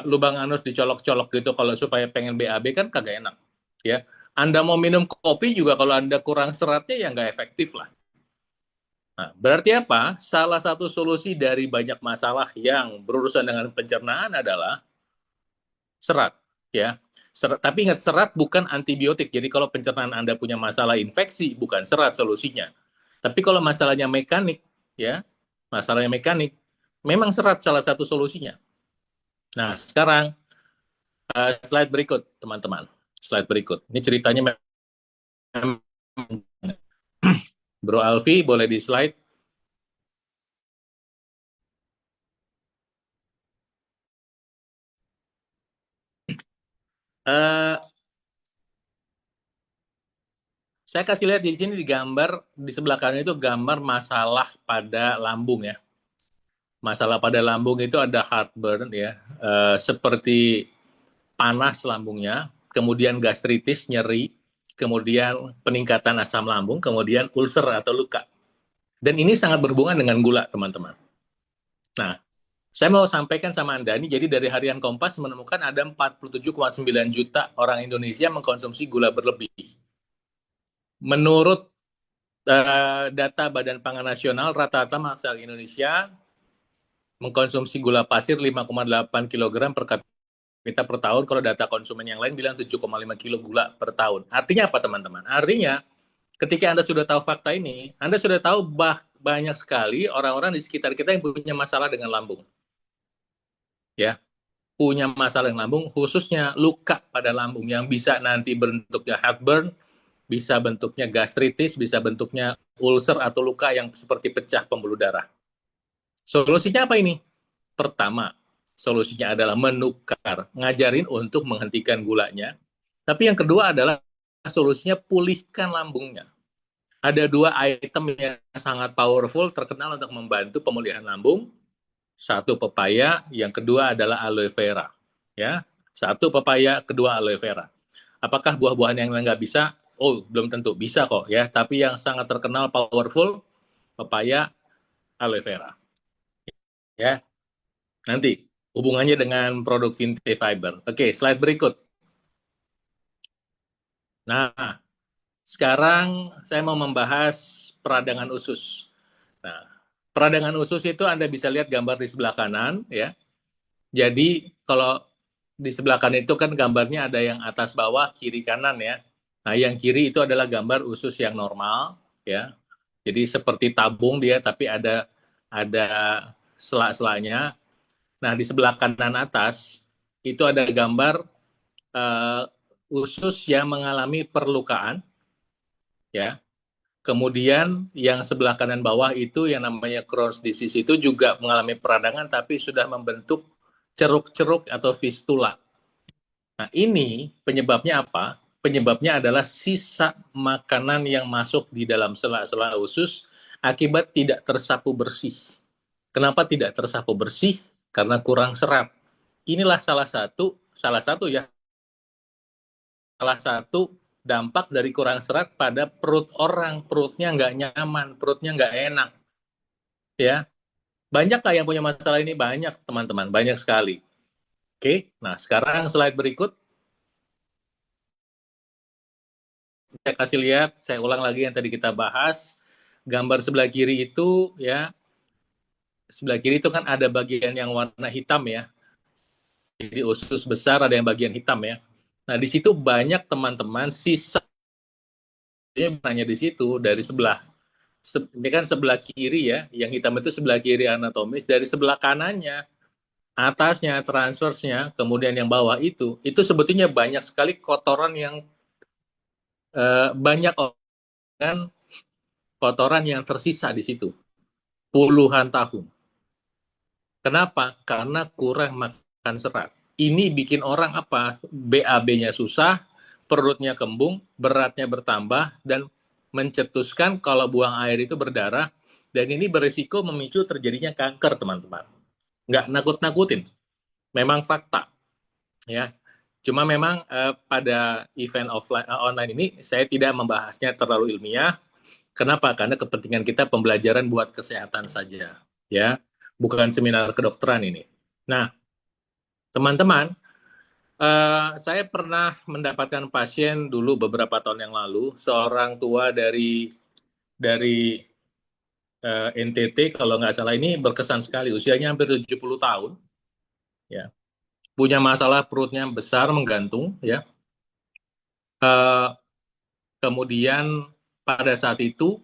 Speaker 2: Lubang anus dicolok-colok gitu kalau supaya pengen BAB kan kagak enak. Ya, Anda mau minum kopi juga kalau Anda kurang seratnya ya nggak efektif lah. Nah, berarti apa? Salah satu solusi dari banyak masalah yang berurusan dengan pencernaan adalah serat, ya. Tapi ingat, serat bukan antibiotik. Jadi kalau pencernaan Anda punya masalah infeksi, bukan serat solusinya. Tapi kalau masalahnya mekanik, ya, masalahnya mekanik, memang serat salah satu solusinya. Nah, sekarang slide berikut, teman-teman. Slide berikut. Ini ceritanya Bro Alfi, boleh di slide. Uh, saya kasih lihat di sini di gambar, di sebelah kanan itu gambar masalah pada lambung ya. Masalah pada lambung itu ada heartburn ya, seperti panas lambungnya, kemudian gastritis, nyeri, kemudian peningkatan asam lambung, kemudian ulcer atau luka. Dan ini sangat berhubungan dengan gula, teman-teman. Nah, saya mau sampaikan sama Anda, ini jadi dari Harian Kompas menemukan ada 47,9 juta orang Indonesia mengkonsumsi gula berlebih. Menurut data Badan Pangan Nasional, rata-rata masyarakat Indonesia mengkonsumsi gula pasir 5,8 kg per kapita per tahun. Kalau data konsumen yang lain bilang 7,5 kg gula per tahun. Artinya apa, teman-teman? Artinya, ketika Anda sudah tahu fakta ini, Anda sudah tahu banyak sekali orang-orang di sekitar kita yang punya masalah dengan lambung. Ya. punya masalah yang lambung, khususnya luka pada lambung yang bisa nanti bentuknya heartburn, bisa bentuknya gastritis, bisa bentuknya ulcer atau luka yang seperti pecah pembuluh darah. Solusinya apa ini? Pertama, solusinya adalah menukar, ngajarin untuk menghentikan gulanya. Tapi yang kedua adalah solusinya pulihkan lambungnya. Ada dua item yang sangat powerful, terkenal untuk membantu pemulihan lambung. Satu pepaya, yang kedua adalah aloe vera. Ya, satu pepaya, kedua aloe vera. Apakah buah-buahan yang nggak bisa? Oh, belum tentu. Bisa kok ya. Tapi yang sangat terkenal powerful, pepaya, aloe vera. Ya, nanti hubungannya dengan produk Vinte Fiber. Oke, slide berikut. Nah, sekarang saya mau membahas peradangan usus. Nah, peradangan usus itu Anda bisa lihat gambar di sebelah kanan, ya. Jadi kalau di sebelah kanan itu kan gambarnya ada yang atas bawah, kiri kanan ya. Nah, yang kiri itu adalah gambar usus yang normal, ya. Jadi seperti tabung dia, tapi ada sela-selanya. Nah, di sebelah kanan atas itu ada gambar uh, usus yang mengalami perlukaan, ya. Kemudian yang sebelah kanan bawah itu yang namanya Crohn's disease itu juga mengalami peradangan tapi sudah membentuk ceruk-ceruk atau fistula. Nah, ini penyebabnya apa? Penyebabnya adalah sisa makanan yang masuk di dalam sela-sela usus akibat tidak tersapu bersih. Kenapa tidak tersapu bersih? Karena kurang serat. Inilah salah satu dampak dari kurang serat pada perut orang. Perutnya nggak nyaman, perutnya nggak enak. Ya, banyak nggak yang punya masalah ini? Banyak, teman-teman. Banyak sekali. Oke, nah sekarang slide berikut. Saya kasih lihat, saya ulang lagi yang tadi kita bahas. Gambar sebelah kiri itu, ya, sebelah kiri itu kan ada bagian yang warna hitam ya. Jadi usus besar ada yang bagian hitam ya. Nah, di situ banyak teman-teman sisa nanya di situ dari sebelah. Ini kan sebelah kiri ya, yang hitam itu sebelah kiri anatomis. Dari sebelah kanannya, atasnya, transversnya, kemudian yang bawah itu sebetulnya banyak sekali kotoran yang banyak kan kotoran yang tersisa di situ puluhan tahun. Kenapa? Karena kurang makan serat. Ini bikin orang apa? BAB-nya susah, perutnya kembung, beratnya bertambah, dan mencetuskan kalau buang air itu berdarah, dan ini berisiko memicu terjadinya kanker, teman-teman. Nggak nakut-nakutin. Memang fakta. Ya. Cuma memang pada event online ini, saya tidak membahasnya terlalu ilmiah. Kenapa? Karena kepentingan kita pembelajaran buat kesehatan saja. Ya, bukan seminar kedokteran ini. Nah, teman-teman, saya pernah mendapatkan pasien dulu beberapa tahun yang lalu, seorang tua dari NTT, kalau nggak salah ini berkesan sekali, usianya hampir 70 tahun, ya, punya masalah perutnya besar menggantung, ya. Kemudian pada saat itu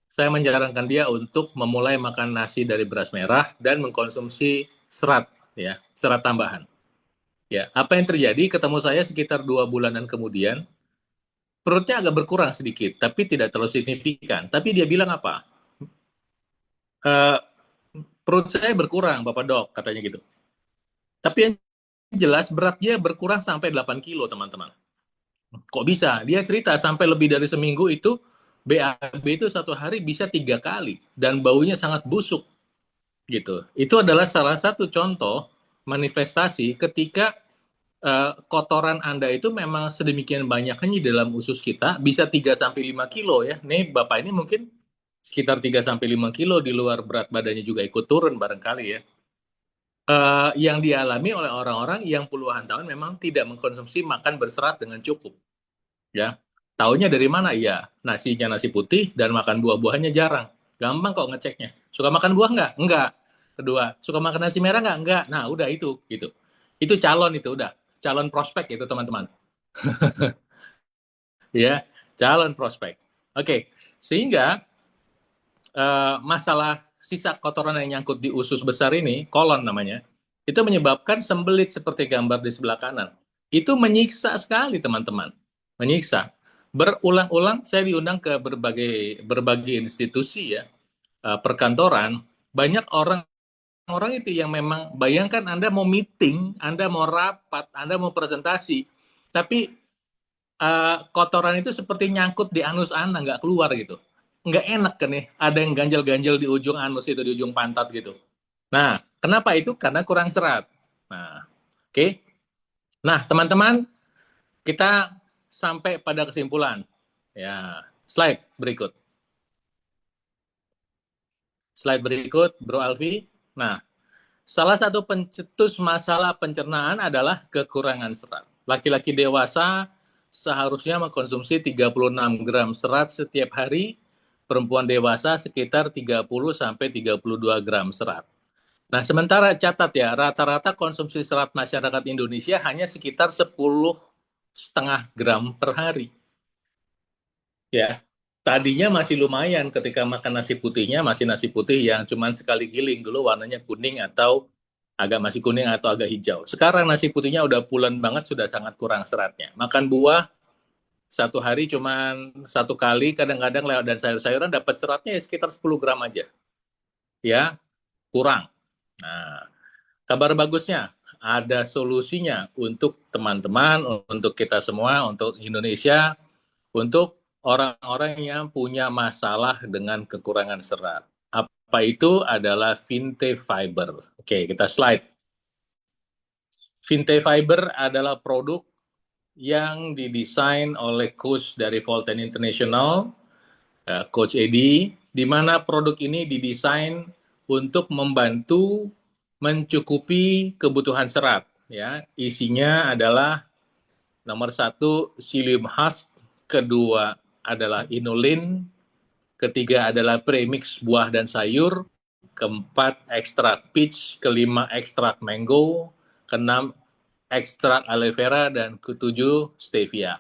Speaker 2: saya menyarankan dia untuk memulai makan nasi dari beras merah dan mengkonsumsi serat, ya, serat tambahan. Ya, apa yang terjadi? Ketemu saya sekitar 2 bulanan kemudian, perutnya agak berkurang sedikit, tapi tidak terlalu signifikan. Tapi dia bilang apa? Perut saya berkurang, Bapak Dok, katanya gitu. Tapi yang jelas berat dia berkurang sampai 8 kilo, teman-teman. Kok bisa? Dia cerita sampai lebih dari seminggu itu BAB itu satu hari bisa 3 kali dan baunya sangat busuk gitu. Itu adalah salah satu contoh manifestasi ketika kotoran Anda itu memang sedemikian banyaknya di dalam usus kita, bisa 3-5 kilo ya. Nih Bapak ini mungkin sekitar 3-5 kilo, di luar berat badannya juga ikut turun barangkali ya. Yang dialami oleh orang-orang yang puluhan tahun memang tidak mengkonsumsi makan berserat dengan cukup. Ya, taunya dari mana? Ya, nasinya nasi putih dan makan buah-buahannya jarang. Gampang kok ngeceknya. Suka makan buah nggak? Enggak. Kedua, suka makan nasi merah nggak? Enggak. Nah, udah itu, gitu. Itu calon itu udah, calon prospek itu teman-teman. Ya, calon prospek. Oke, sehingga masalah sisa kotoran yang nyangkut di usus besar ini, kolon namanya, itu menyebabkan sembelit seperti gambar di sebelah kanan. Itu menyiksa sekali, teman-teman. Menyiksa. Berulang-ulang saya diundang ke berbagai institusi ya, perkantoran, banyak orang itu yang memang, bayangkan Anda mau meeting, Anda mau rapat, Anda mau presentasi, tapi kotoran itu seperti nyangkut di anus Anda, nggak keluar gitu. Nggak enak kan nih, ada yang ganjel-ganjel di ujung anus itu, di ujung pantat gitu. Nah, kenapa itu? Karena kurang serat. Nah, oke. Nah, teman-teman, kita sampai pada kesimpulan. Ya, slide berikut. Slide berikut, Bro Alfi. Nah, salah satu pencetus masalah pencernaan adalah kekurangan serat. Laki-laki dewasa seharusnya mengkonsumsi 36 gram serat setiap hari, perempuan dewasa sekitar 30 sampai 32 gram serat. Nah, sementara catat ya, rata-rata konsumsi serat masyarakat Indonesia hanya sekitar 10,5 gram per hari. Ya, tadinya masih lumayan ketika makan nasi putihnya, masih nasi putih yang cuman sekali giling, dulu warnanya kuning atau agak masih kuning atau agak hijau. Sekarang nasi putihnya udah pulen banget, sudah sangat kurang seratnya. Makan buah satu hari cuman satu kali, kadang-kadang lewat, dan sayur-sayuran dapat seratnya ya sekitar 10 gram aja. Ya, kurang. Nah, kabar bagusnya, ada solusinya untuk teman-teman, untuk kita semua, untuk Indonesia, untuk orang-orang yang punya masalah dengan kekurangan serat. Apa itu? Adalah Vinte Fiber. Oke, kita slide. Vinte Fiber adalah produk yang didesain oleh coach dari Volten International, Coach Edi, di mana produk ini didesain untuk membantu mencukupi kebutuhan serat. Ya, isinya adalah nomor 1 psyllium husk, kedua adalah inulin, ketiga adalah premix buah dan sayur, keempat ekstrak peach, kelima ekstrak mango, keenam ekstrak aloe vera, dan ketujuh stevia.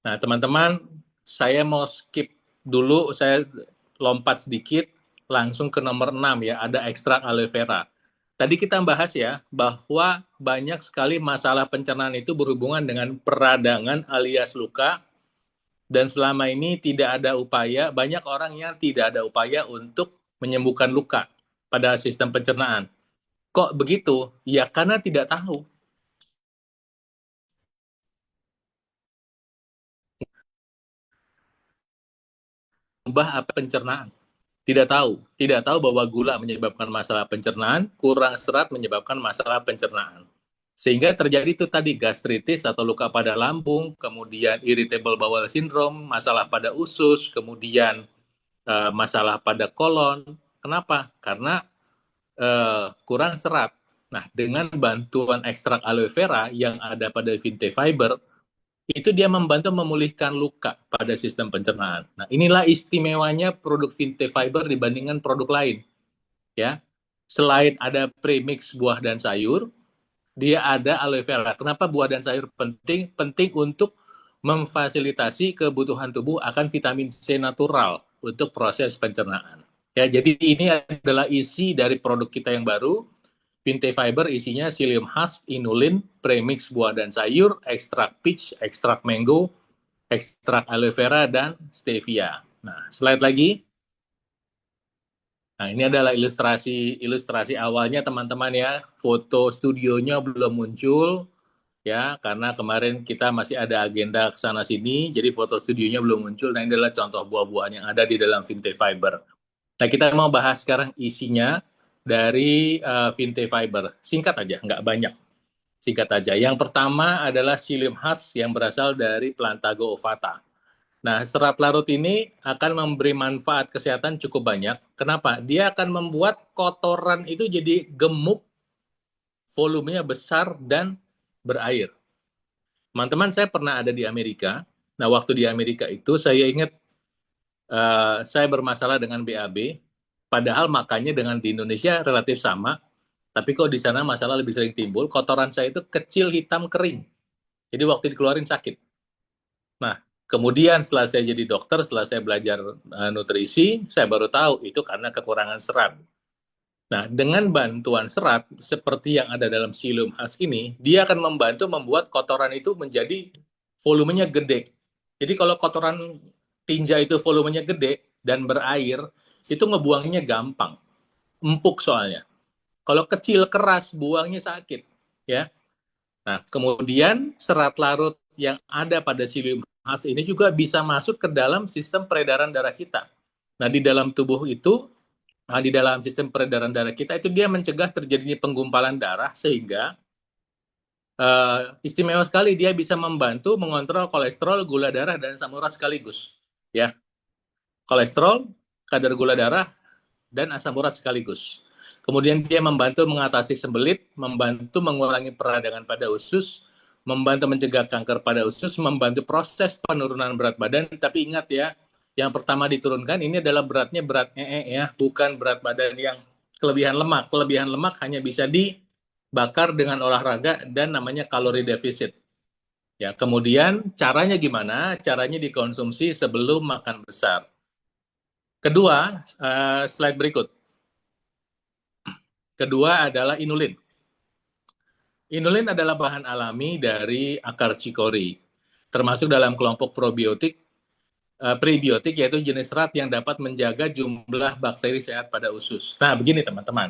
Speaker 2: Nah, teman-teman, saya mau skip dulu, saya lompat sedikit, langsung ke nomor 6 ya, ada ekstrak aloe vera. Tadi kita bahas ya, bahwa banyak sekali masalah pencernaan itu berhubungan dengan peradangan alias luka, dan selama ini tidak ada upaya, banyak orang yang tidak ada upaya untuk menyembuhkan luka pada sistem pencernaan. Kok begitu? Ya karena tidak tahu. Ubah apa pencernaan. Tidak tahu bahwa gula menyebabkan masalah pencernaan, kurang serat menyebabkan masalah pencernaan. Sehingga terjadi itu tadi gastritis atau luka pada lambung, kemudian irritable bowel syndrome, masalah pada usus, kemudian masalah pada kolon. Kenapa? Karena kurang serat. Nah, dengan bantuan ekstrak aloe vera yang ada pada Vinte Fiber, itu dia membantu memulihkan luka pada sistem pencernaan. Nah, inilah istimewanya produk Vinte Fiber dibandingkan produk lain. Ya, selain ada premix buah dan sayur, dia ada aloe vera. Kenapa buah dan sayur penting? Penting untuk memfasilitasi kebutuhan tubuh akan vitamin C natural untuk proses pencernaan. Ya, jadi ini adalah isi dari produk kita yang baru. Vinte Fiber isinya psyllium husk, inulin, premix buah dan sayur, ekstrak peach, ekstrak mango, ekstrak aloe vera, dan stevia. Nah, slide lagi. Nah, ini adalah ilustrasi awalnya teman-teman ya. Foto studionya belum muncul ya, karena kemarin kita masih ada agenda ke sana sini, jadi foto studionya belum muncul. Nah, ini adalah contoh buah-buahan yang ada di dalam Vinte Fiber. Nah, kita mau bahas sekarang isinya dari Vinte Fiber. Singkat aja, nggak banyak. Singkat aja. Yang pertama adalah psyllium husk yang berasal dari Plantago ovata. Nah, serat larut ini akan memberi manfaat kesehatan cukup banyak. Kenapa? Dia akan membuat kotoran itu jadi gemuk, volumenya besar, dan berair. Teman-teman, saya pernah ada di Amerika. Nah, waktu di Amerika itu saya ingat saya bermasalah dengan BAB, padahal makannya dengan di Indonesia relatif sama, tapi kok di sana masalah lebih sering timbul, kotoran saya itu kecil, hitam, kering. Jadi waktu dikeluarin sakit. Nah, kemudian setelah saya jadi dokter, setelah saya belajar nutrisi, saya baru tahu itu karena kekurangan serat. Nah, dengan bantuan serat seperti yang ada dalam psyllium husk ini, dia akan membantu membuat kotoran itu menjadi volumenya gede. Jadi kalau kotoran tinja itu volumenya gede dan berair, itu ngebuangnya gampang, empuk soalnya. Kalau kecil keras, buangnya sakit, ya. Nah, kemudian serat larut yang ada pada psyllium husk ini juga bisa masuk ke dalam sistem peredaran darah kita. Nah, di dalam tubuh itu, di dalam sistem peredaran darah kita itu dia mencegah terjadinya penggumpalan darah sehingga istimewa sekali dia bisa membantu mengontrol kolesterol, gula darah dan asam urat sekaligus. Ya, kolesterol, kadar gula darah dan asam urat sekaligus. Kemudian dia membantu mengatasi sembelit, membantu mengurangi peradangan pada usus, membantu mencegah kanker pada usus, membantu proses penurunan berat badan. Tapi ingat ya, yang pertama diturunkan ini adalah beratnya berat ya, bukan berat badan yang kelebihan lemak. Kelebihan lemak hanya bisa dibakar dengan olahraga dan namanya kalori defisit. Ya, kemudian caranya gimana? Caranya dikonsumsi sebelum makan besar. Kedua, slide berikut. Kedua adalah inulin. Inulin adalah bahan alami dari akar cikori, termasuk dalam kelompok probiotik, prebiotik, yaitu jenis serat yang dapat menjaga jumlah bakteri sehat pada usus. Nah, begini teman-teman,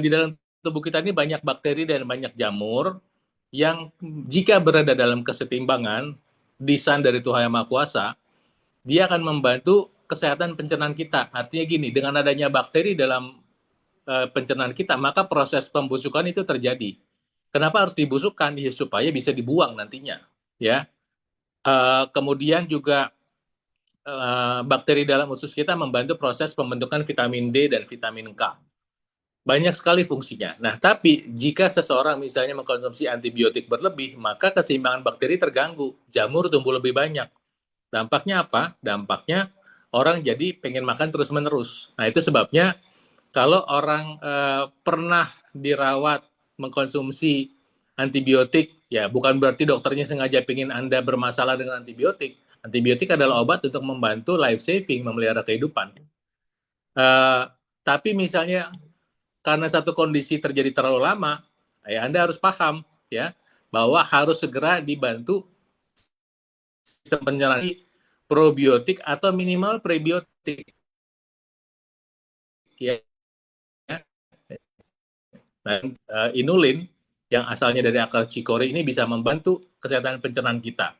Speaker 2: di dalam tubuh kita ini banyak bakteri dan banyak jamur yang jika berada dalam kesetimbangan, desain dari Tuhan Yang Maha Kuasa, dia akan membantu kesehatan pencernaan kita. Artinya gini, dengan adanya bakteri dalam pencernaan kita, maka proses pembusukan itu terjadi. Kenapa harus dibusukkan? Ya, supaya bisa dibuang nantinya. Ya. Kemudian juga bakteri dalam usus kita membantu proses pembentukan vitamin D dan vitamin K. Banyak sekali fungsinya. Nah, tapi jika seseorang misalnya mengkonsumsi antibiotik berlebih, maka keseimbangan bakteri terganggu. Jamur tumbuh lebih banyak. Dampaknya apa? Dampaknya orang jadi pengen makan terus-menerus. Nah, itu sebabnya kalau orang pernah dirawat mengkonsumsi antibiotik, ya bukan berarti dokternya sengaja ingin Anda bermasalah dengan antibiotik. Antibiotik adalah obat untuk membantu life saving, memelihara kehidupan. Tapi misalnya karena satu kondisi terjadi terlalu lama, ya Anda harus paham ya bahwa harus segera dibantu sistem pencernaan probiotik atau minimal prebiotik. Ya, dan inulin yang asalnya dari akar cikori ini bisa membantu kesehatan pencernaan kita.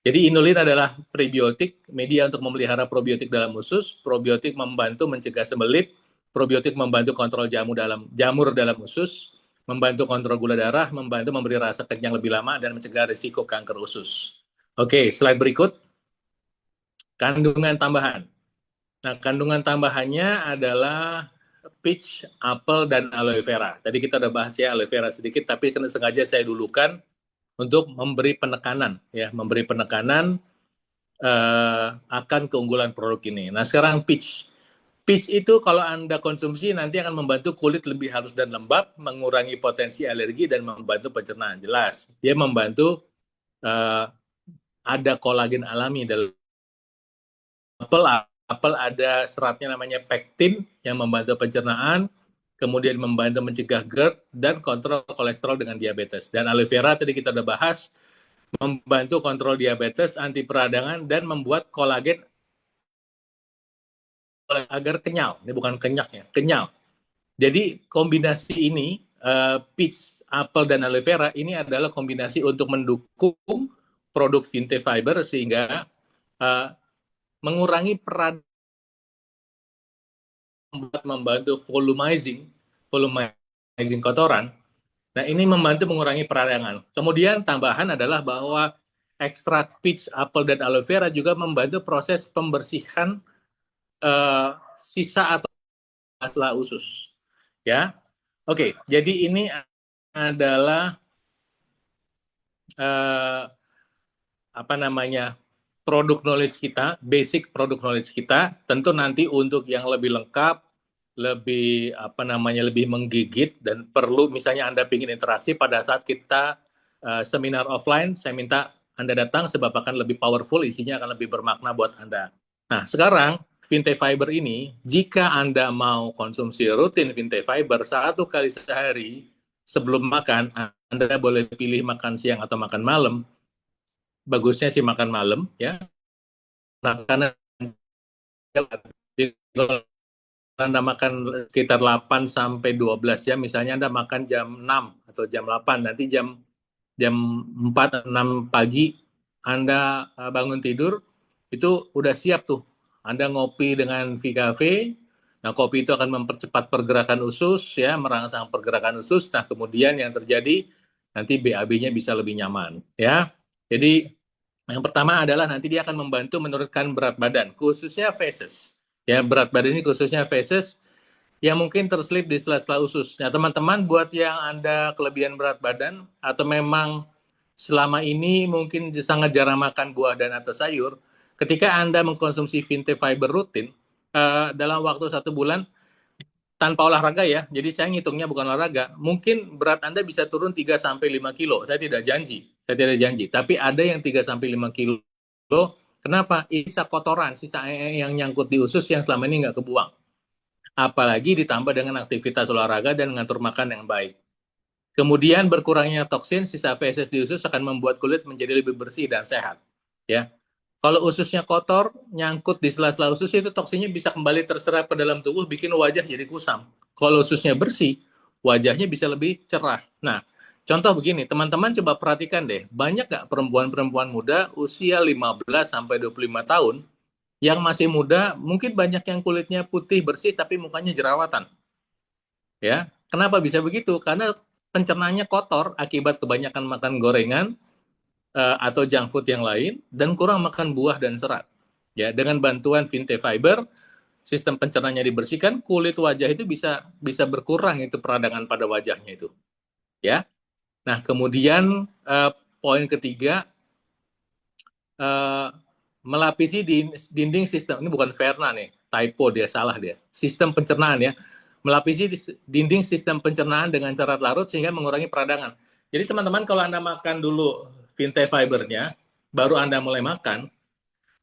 Speaker 2: Jadi inulin adalah prebiotik, media untuk memelihara probiotik dalam usus. Probiotik membantu mencegah sembelit, probiotik membantu kontrol jamur dalam usus, membantu kontrol gula darah, membantu memberi rasa kenyang lebih lama dan mencegah risiko kanker usus. Oke, slide berikut. Kandungan tambahan. Nah, kandungan tambahannya adalah peach, apel, dan aloe vera. Tadi kita udah bahas ya aloe vera sedikit, tapi sengaja saya dulukan untuk memberi penekanan, ya, memberi penekanan akan keunggulan produk ini. Nah, sekarang peach. Peach itu kalau Anda konsumsi nanti akan membantu kulit lebih halus dan lembab, mengurangi potensi alergi, dan membantu pencernaan. Jelas, dia membantu ada kolagen alami dalam apel ada seratnya namanya pektin yang membantu pencernaan, kemudian membantu mencegah GERD dan kontrol kolesterol dengan diabetes. Dan aloe vera tadi kita udah bahas, membantu kontrol diabetes, anti peradangan, dan membuat kolagen agar kenyal. Ini bukan kenyak ya, kenyal. Jadi kombinasi ini, peach, apel, dan aloe vera ini adalah kombinasi untuk mendukung produk Vinte Fiber sehingga mengurangi peradangan, membantu volumizing kotoran. Nah, ini membantu mengurangi peradangan. Kemudian tambahan adalah bahwa ekstrak peach, apel, dan aloe vera juga membantu proses pembersihan sisa atau sela usus. Ya, oke. Jadi ini adalah produk knowledge kita, basic produk knowledge kita. Tentu nanti untuk yang lebih lengkap, lebih lebih menggigit dan perlu misalnya Anda ingin interaksi pada saat kita seminar offline, saya minta Anda datang sebab akan lebih powerful, isinya akan lebih bermakna buat Anda. Nah, sekarang Vinte Fiber ini, jika Anda mau konsumsi rutin Vinte Fiber 1 kali sehari sebelum makan, Anda boleh pilih makan siang atau makan malam. Bagusnya sih makan malam, ya. Nah, karena kalau Anda makan sekitar 8 sampai 12 jam, misalnya Anda makan jam 6 atau jam 8, nanti jam jam 4 6 pagi Anda bangun tidur, itu udah siap tuh. Anda ngopi dengan V-Cafe. Nah, kopi itu akan mempercepat pergerakan usus, ya, merangsang pergerakan usus. Nah, kemudian yang terjadi nanti BAB-nya bisa lebih nyaman, ya. Jadi yang pertama adalah nanti dia akan membantu menurunkan berat badan, khususnya feses. Ya, berat badan ini khususnya feses yang mungkin terselip di sela-sela usus. Nah, teman-teman, buat yang Anda kelebihan berat badan atau memang selama ini mungkin sangat jarang makan buah dan atau sayur, ketika Anda mengkonsumsi Vinte Fiber rutin, dalam waktu 1 bulan, tanpa olahraga ya, jadi saya ngitungnya bukan olahraga, mungkin berat Anda bisa turun 3-5 kilo. Saya tidak janji. Tapi ada yang 3-5 kilo. Kenapa? Sisa kotoran, sisa yang nyangkut di usus yang selama ini nggak kebuang. Apalagi ditambah dengan aktivitas olahraga dan ngatur makan yang baik. Kemudian berkurangnya toksin, sisa feses di usus akan membuat kulit menjadi lebih bersih dan sehat. Ya, kalau ususnya kotor, nyangkut di sela-sela usus, itu toksinnya bisa kembali terserap ke dalam tubuh, bikin wajah jadi kusam. Kalau ususnya bersih, wajahnya bisa lebih cerah. Nah, contoh begini, teman-teman coba perhatikan deh, banyak nggak perempuan-perempuan muda usia 15-25 tahun yang masih muda, mungkin banyak yang kulitnya putih bersih tapi mukanya jerawatan. Ya, kenapa bisa begitu? Karena pencernaannya kotor akibat kebanyakan makan gorengan atau junk food yang lain dan kurang makan buah dan serat. Ya, dengan bantuan Vinte Fiber, sistem pencernaannya dibersihkan, kulit wajah itu bisa berkurang itu peradangan pada wajahnya itu. Ya. Nah, kemudian poin ketiga, melapisi dinding sistem, ini bukan Verna nih, typo dia, salah dia. Sistem pencernaan ya. Melapisi dinding sistem pencernaan dengan syarat larut sehingga mengurangi peradangan. Jadi teman-teman, kalau Anda makan dulu Vinte Fibernya, baru Anda mulai makan,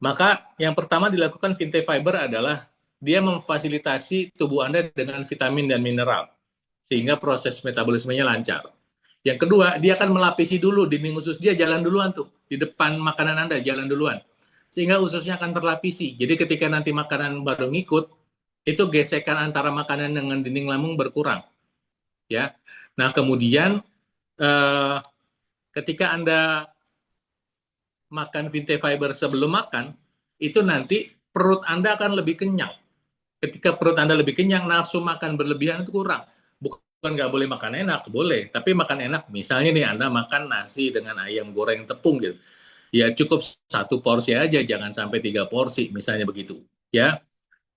Speaker 2: maka yang pertama dilakukan Vinte Fiber adalah dia memfasilitasi tubuh Anda dengan vitamin dan mineral, sehingga proses metabolismenya lancar. Yang kedua, dia akan melapisi dulu dinding usus dia, jalan duluan tuh. Di depan makanan Anda, jalan duluan. Sehingga ususnya akan terlapisi. Jadi ketika nanti makanan baru ngikut, itu gesekan antara makanan dengan dinding lambung berkurang. Ya. Nah, kemudian ketika Anda makan Vinte Fiber sebelum makan, itu nanti perut Anda akan lebih kenyang. Ketika perut Anda lebih kenyang, nafsu makan berlebihan itu kurang. Bukan nggak boleh makan enak, boleh. Tapi makan enak, misalnya nih Anda makan nasi dengan ayam goreng tepung gitu. Ya cukup 1 porsi aja, jangan sampai 3 porsi, misalnya begitu. Ya.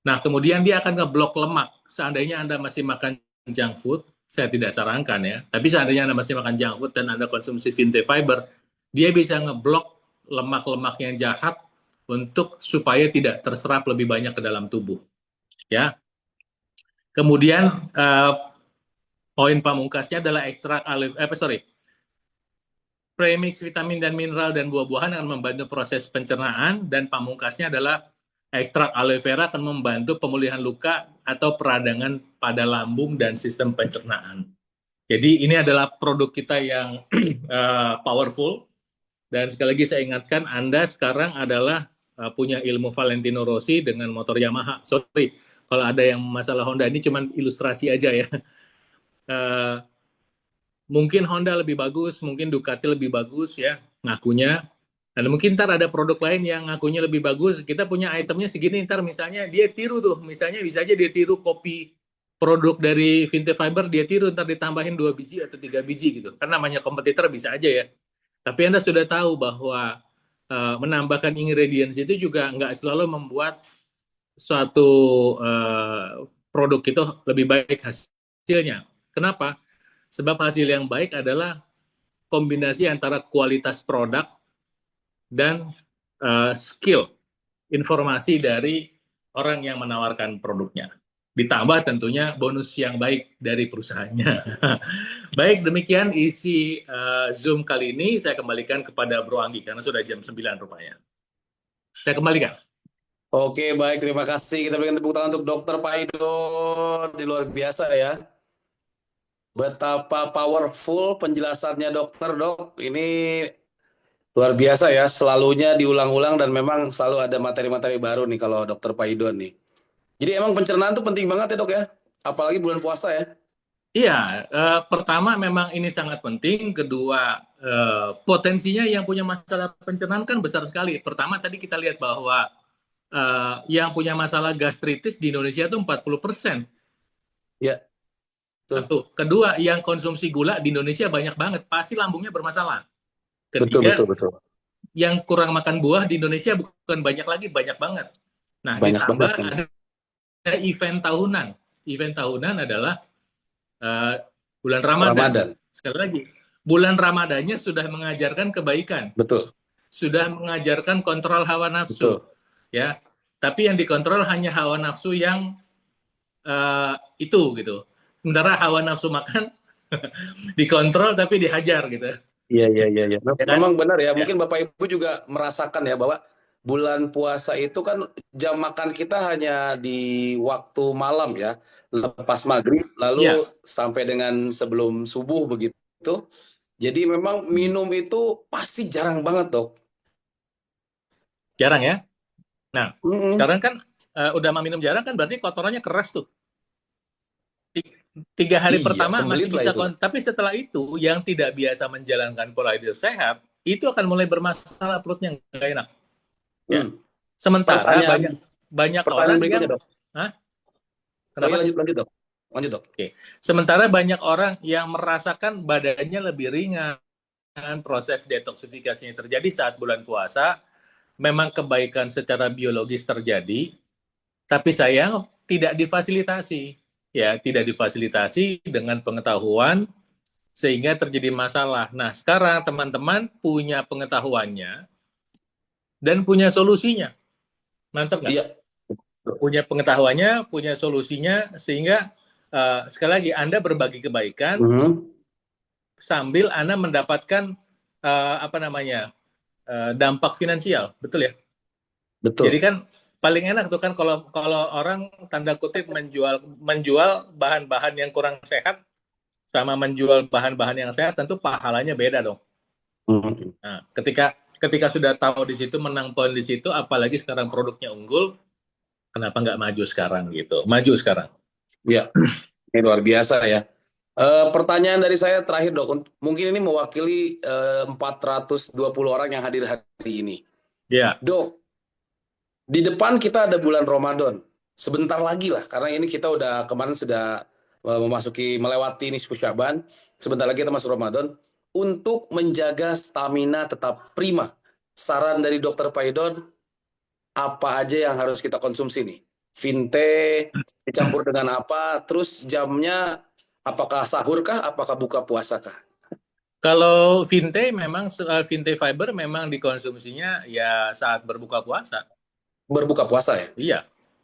Speaker 2: Nah, kemudian dia akan ngeblok lemak. Seandainya Anda masih makan junk food, saya tidak sarankan ya. Tapi seandainya Anda masih makan junk food dan Anda konsumsi Vinte Fiber, dia bisa ngeblok lemak-lemak yang jahat untuk supaya tidak terserap lebih banyak ke dalam tubuh. Ya. Kemudian poin pamungkasnya adalah ekstrak premix vitamin dan mineral dan buah-buahan akan membantu proses pencernaan, dan pamungkasnya adalah ekstrak aloe vera akan membantu pemulihan luka atau peradangan pada lambung dan sistem pencernaan. Jadi ini adalah produk kita yang powerful, dan sekali lagi saya ingatkan, Anda sekarang adalah punya ilmu Valentino Rossi dengan motor Yamaha. Sorry, kalau ada yang masalah Honda, ini cuma ilustrasi aja ya. Mungkin Honda lebih bagus, mungkin Ducati lebih bagus ya ngakunya. Dan mungkin ntar ada produk lain yang ngakunya lebih bagus. Kita punya itemnya segini, ntar misalnya dia tiru tuh. Misalnya bisa aja dia tiru kopi produk dari Vinte Fiber, dia tiru, ntar ditambahin 2 biji atau 3 biji gitu. Kan namanya kompetitor bisa aja ya. Tapi Anda sudah tahu bahwa menambahkan ingredients itu juga nggak selalu membuat suatu produk itu lebih baik hasilnya. Kenapa? Sebab hasil yang baik adalah kombinasi antara kualitas produk dan skill, informasi dari orang yang menawarkan produknya. Ditambah tentunya bonus yang baik dari perusahaannya. Baik, demikian isi Zoom kali ini. Saya kembalikan kepada Bro Anggi, karena sudah jam 9 rupanya. Saya kembalikan.
Speaker 1: Oke, baik. Terima kasih. Kita berikan tepuk tangan untuk Dokter Paidon. Di luar biasa ya. Betapa powerful penjelasannya dokter, dok. Ini luar biasa ya. Selalunya diulang-ulang dan memang selalu ada materi-materi baru nih kalau Dokter Paidon nih. Jadi emang pencernaan tuh penting banget ya, dok ya. Apalagi bulan puasa ya.
Speaker 2: Iya, pertama memang ini sangat penting. Kedua, potensinya yang punya masalah pencernaan kan besar sekali. Pertama tadi kita lihat bahwa yang punya masalah gastritis di Indonesia itu 40%.
Speaker 1: Ya, betul.
Speaker 2: Satu. Kedua, yang konsumsi gula di Indonesia banyak banget. Pasti lambungnya bermasalah.
Speaker 1: Betul,
Speaker 2: Ketiga,
Speaker 1: betul, betul.
Speaker 2: yang kurang makan buah di Indonesia bukan banyak lagi, banyak banget. Nah,
Speaker 1: Banyak
Speaker 2: ditambah
Speaker 1: banget kan.
Speaker 2: ada event tahunan. Event tahunan adalah bulan Ramadan.
Speaker 1: Ramadan.
Speaker 2: Sekali lagi, bulan Ramadannya sudah mengajarkan kebaikan,
Speaker 1: Betul,
Speaker 2: sudah mengajarkan kontrol hawa nafsu,
Speaker 1: betul.
Speaker 2: ya. Tapi yang dikontrol hanya hawa nafsu yang itu gitu. Sementara hawa nafsu makan dikontrol tapi dihajar gitu.
Speaker 1: Iya, iya, iya, iya.
Speaker 2: Ya kan?
Speaker 1: Memang benar ya.
Speaker 2: Ya.
Speaker 1: Mungkin Bapak Ibu juga merasakan ya bahwa bulan puasa itu kan jam makan kita hanya di waktu malam ya, lepas maghrib
Speaker 2: Ya,
Speaker 1: lalu sampai dengan sebelum subuh begitu. Jadi memang minum itu pasti jarang banget, dok.
Speaker 2: jarang ya. Nah,
Speaker 1: Mm-mm.
Speaker 2: sekarang kan udah minum jarang kan berarti kotorannya keras tuh. 3 hari
Speaker 1: Iya,
Speaker 2: pertama masih
Speaker 1: sembelit lah
Speaker 2: bisa,
Speaker 1: itu.
Speaker 2: tapi setelah itu yang tidak biasa menjalankan pola hidup sehat itu akan mulai bermasalah, perutnya nggak enak. Ya.
Speaker 1: Hmm.
Speaker 2: Sementara
Speaker 1: Pertanyaan,
Speaker 2: banyak
Speaker 1: pertanyaan
Speaker 2: orang
Speaker 1: berikutnya,
Speaker 2: yang,
Speaker 1: dok.
Speaker 2: Hah?
Speaker 1: Oh iya,
Speaker 2: Kenapa?
Speaker 1: lanjut, lanjut, dok. Lanjut, dok.
Speaker 2: Oke. Sementara banyak orang yang merasakan badannya lebih ringan, proses detoksifikasinya terjadi saat bulan puasa, memang kebaikan secara biologis terjadi, tapi sayang tidak difasilitasi. Ya, tidak difasilitasi dengan pengetahuan sehingga terjadi masalah. Nah, sekarang teman-teman punya pengetahuannya dan punya solusinya. Mantap nggak?
Speaker 1: Iya.
Speaker 2: Punya pengetahuannya, punya solusinya, sehingga sekali lagi Anda berbagi kebaikan
Speaker 1: Mhm.
Speaker 2: sambil Anda mendapatkan apa namanya dampak finansial, betul ya? Jadi
Speaker 1: Betul.
Speaker 2: kan paling enak tuh kan kalau kalau orang tanda kutip menjual bahan-bahan yang kurang sehat sama menjual bahan-bahan yang sehat, tentu pahalanya beda dong.
Speaker 1: Mhm.
Speaker 2: Nah, ketika sudah tahu di situ, menang poin di situ, apalagi sekarang produknya unggul, kenapa nggak maju sekarang gitu? Maju sekarang.
Speaker 1: Iya, ini luar biasa ya. Pertanyaan dari saya terakhir, dok. Mungkin ini mewakili 420 orang yang hadir hari ini.
Speaker 2: Ya,
Speaker 1: Dok, di depan kita ada bulan Ramadan. Sebentar lagi lah, karena ini kita udah kemarin sudah melewati nisfu Syaban. Sebentar lagi kita masuk Ramadan. Untuk menjaga stamina tetap prima, saran dari Dokter Paidon, apa aja yang harus kita konsumsi nih? Vinte dicampur dengan apa? Terus jamnya apakah sahur kah? Apakah buka puasa kah?
Speaker 2: kalau Vinte fiber memang dikonsumsinya ya saat berbuka puasa.
Speaker 1: Berbuka puasa ya?
Speaker 2: Iya,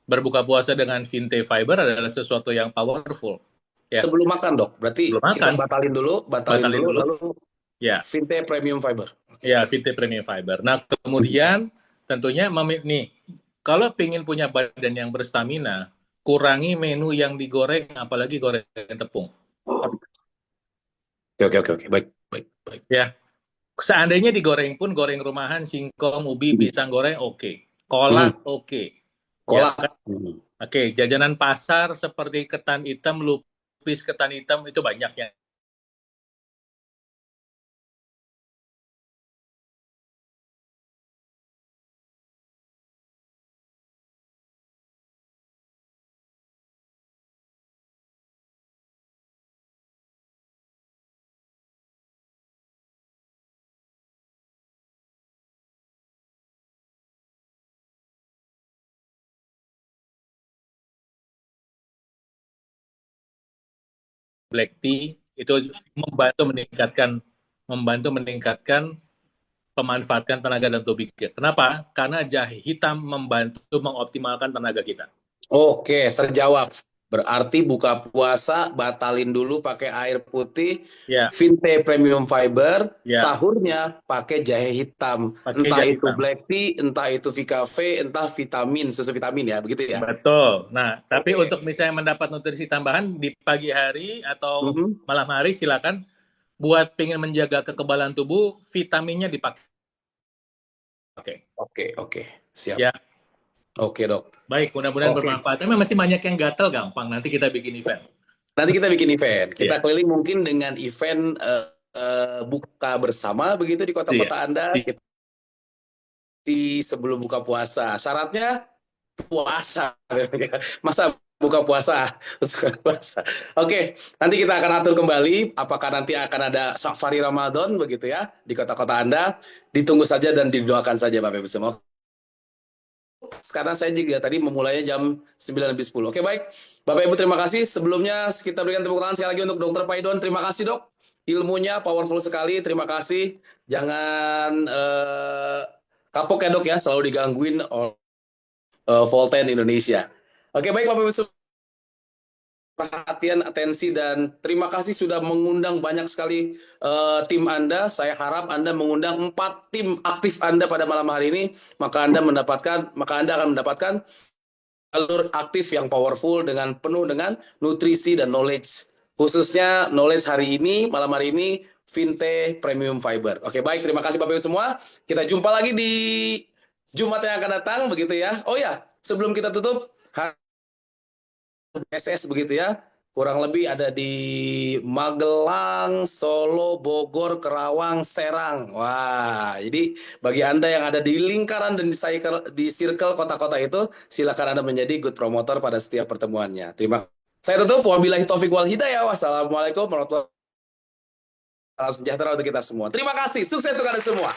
Speaker 2: berbuka puasa dengan Vinte fiber adalah sesuatu yang powerful. Ya,
Speaker 1: Sebelum makan, dok. Berarti
Speaker 2: belum
Speaker 1: kita
Speaker 2: makan,
Speaker 1: batalin dulu,
Speaker 2: batalin dulu.
Speaker 1: lalu
Speaker 2: Ya,
Speaker 1: Vinte Premium Fiber.
Speaker 2: ya Vinte premium fiber. Nah, kemudian tentunya nih, kalau ingin punya badan yang berstamina, kurangi menu yang digoreng, apalagi goreng tepung.
Speaker 1: Oke, oke, oke. Baik, baik, baik.
Speaker 2: Ya, seandainya digoreng pun goreng rumahan, singkong, ubi, pisang goreng, oke. Kolak, oke. Ya,
Speaker 1: Kolak.
Speaker 2: oke. Jajanan pasar seperti ketan hitam, lupis ketan hitam itu banyak yang black tea itu membantu meningkatkan pemanfaatkan tenaga dan tubuh kita. Kenapa? Karena jahe hitam membantu mengoptimalkan tenaga kita.
Speaker 1: Oke, terjawab. Berarti buka puasa, batalin dulu pakai air putih,
Speaker 2: Ya,
Speaker 1: Vinte Premium Fiber,
Speaker 2: ya,
Speaker 1: sahurnya pakai jahe hitam.
Speaker 2: pakai
Speaker 1: Entah
Speaker 2: jahe
Speaker 1: itu
Speaker 2: hitam.
Speaker 1: black tea, entah itu Vicave, entah vitamin, susu vitamin ya, begitu ya?
Speaker 2: Betul. Nah, tapi
Speaker 1: Oke.
Speaker 2: untuk misalnya mendapat nutrisi tambahan di pagi hari atau
Speaker 1: Mhm.
Speaker 2: malam hari, silakan. Buat pengen menjaga kekebalan tubuh, vitaminnya dipakai.
Speaker 1: Oke, siap.
Speaker 2: Ya,
Speaker 1: Oke, Dok.
Speaker 2: baik. Mudah-mudahan
Speaker 1: Oke.
Speaker 2: bermanfaat. Memang masih banyak yang gatel, gampang. Nanti kita bikin event.
Speaker 1: Nanti kita bikin event. Kita
Speaker 2: Iya,
Speaker 1: keliling mungkin dengan event buka bersama begitu di
Speaker 2: iya,
Speaker 1: kota-kota Anda.
Speaker 2: iya.
Speaker 1: Sebelum buka puasa. Syaratnya puasa. Masa buka puasa? Oke, nanti kita akan atur kembali apakah nanti akan ada safari Ramadan begitu ya di kota-kota Anda. Ditunggu saja dan didoakan saja Bapak Ibu semua. Sekarang saya juga tadi memulainya jam 9:10. Oke, baik. Bapak Ibu terima kasih. Sebelumnya kita berikan tepuk tangan sekali lagi untuk Dr. Paidon. Terima kasih, Dok. Ilmunya powerful sekali. Terima kasih. Jangan kapok ya, Dok ya, selalu digangguin oleh Volten Indonesia. Oke, baik Bapak Ibu semua. Perhatian, atensi, dan terima kasih sudah mengundang banyak sekali tim Anda. Saya harap Anda mengundang 4 tim aktif Anda pada malam hari ini, maka Anda akan mendapatkan jalur aktif yang powerful dengan penuh dengan nutrisi dan knowledge. Khususnya knowledge hari ini, malam hari ini, Vinte Premium Fiber. Oke, baik. Terima kasih Bapak Ibu semua. Kita jumpa lagi di Jumat yang akan datang, begitu ya. Oh ya, sebelum kita tutup, SS begitu ya. Kurang lebih ada di Magelang, Solo, Bogor, Kerawang, Serang. Wah, jadi bagi Anda yang ada di lingkaran dan di circle kota-kota itu, silakan Anda menjadi good promoter pada setiap pertemuannya. Terima kasih. Saya tutup. Wabillahi taufik wal hidayah. Wassalamualaikum warahmatullahi wabarakatuh. Salam sejahtera untuk kita semua. Terima kasih. Sukses untuk Anda semua.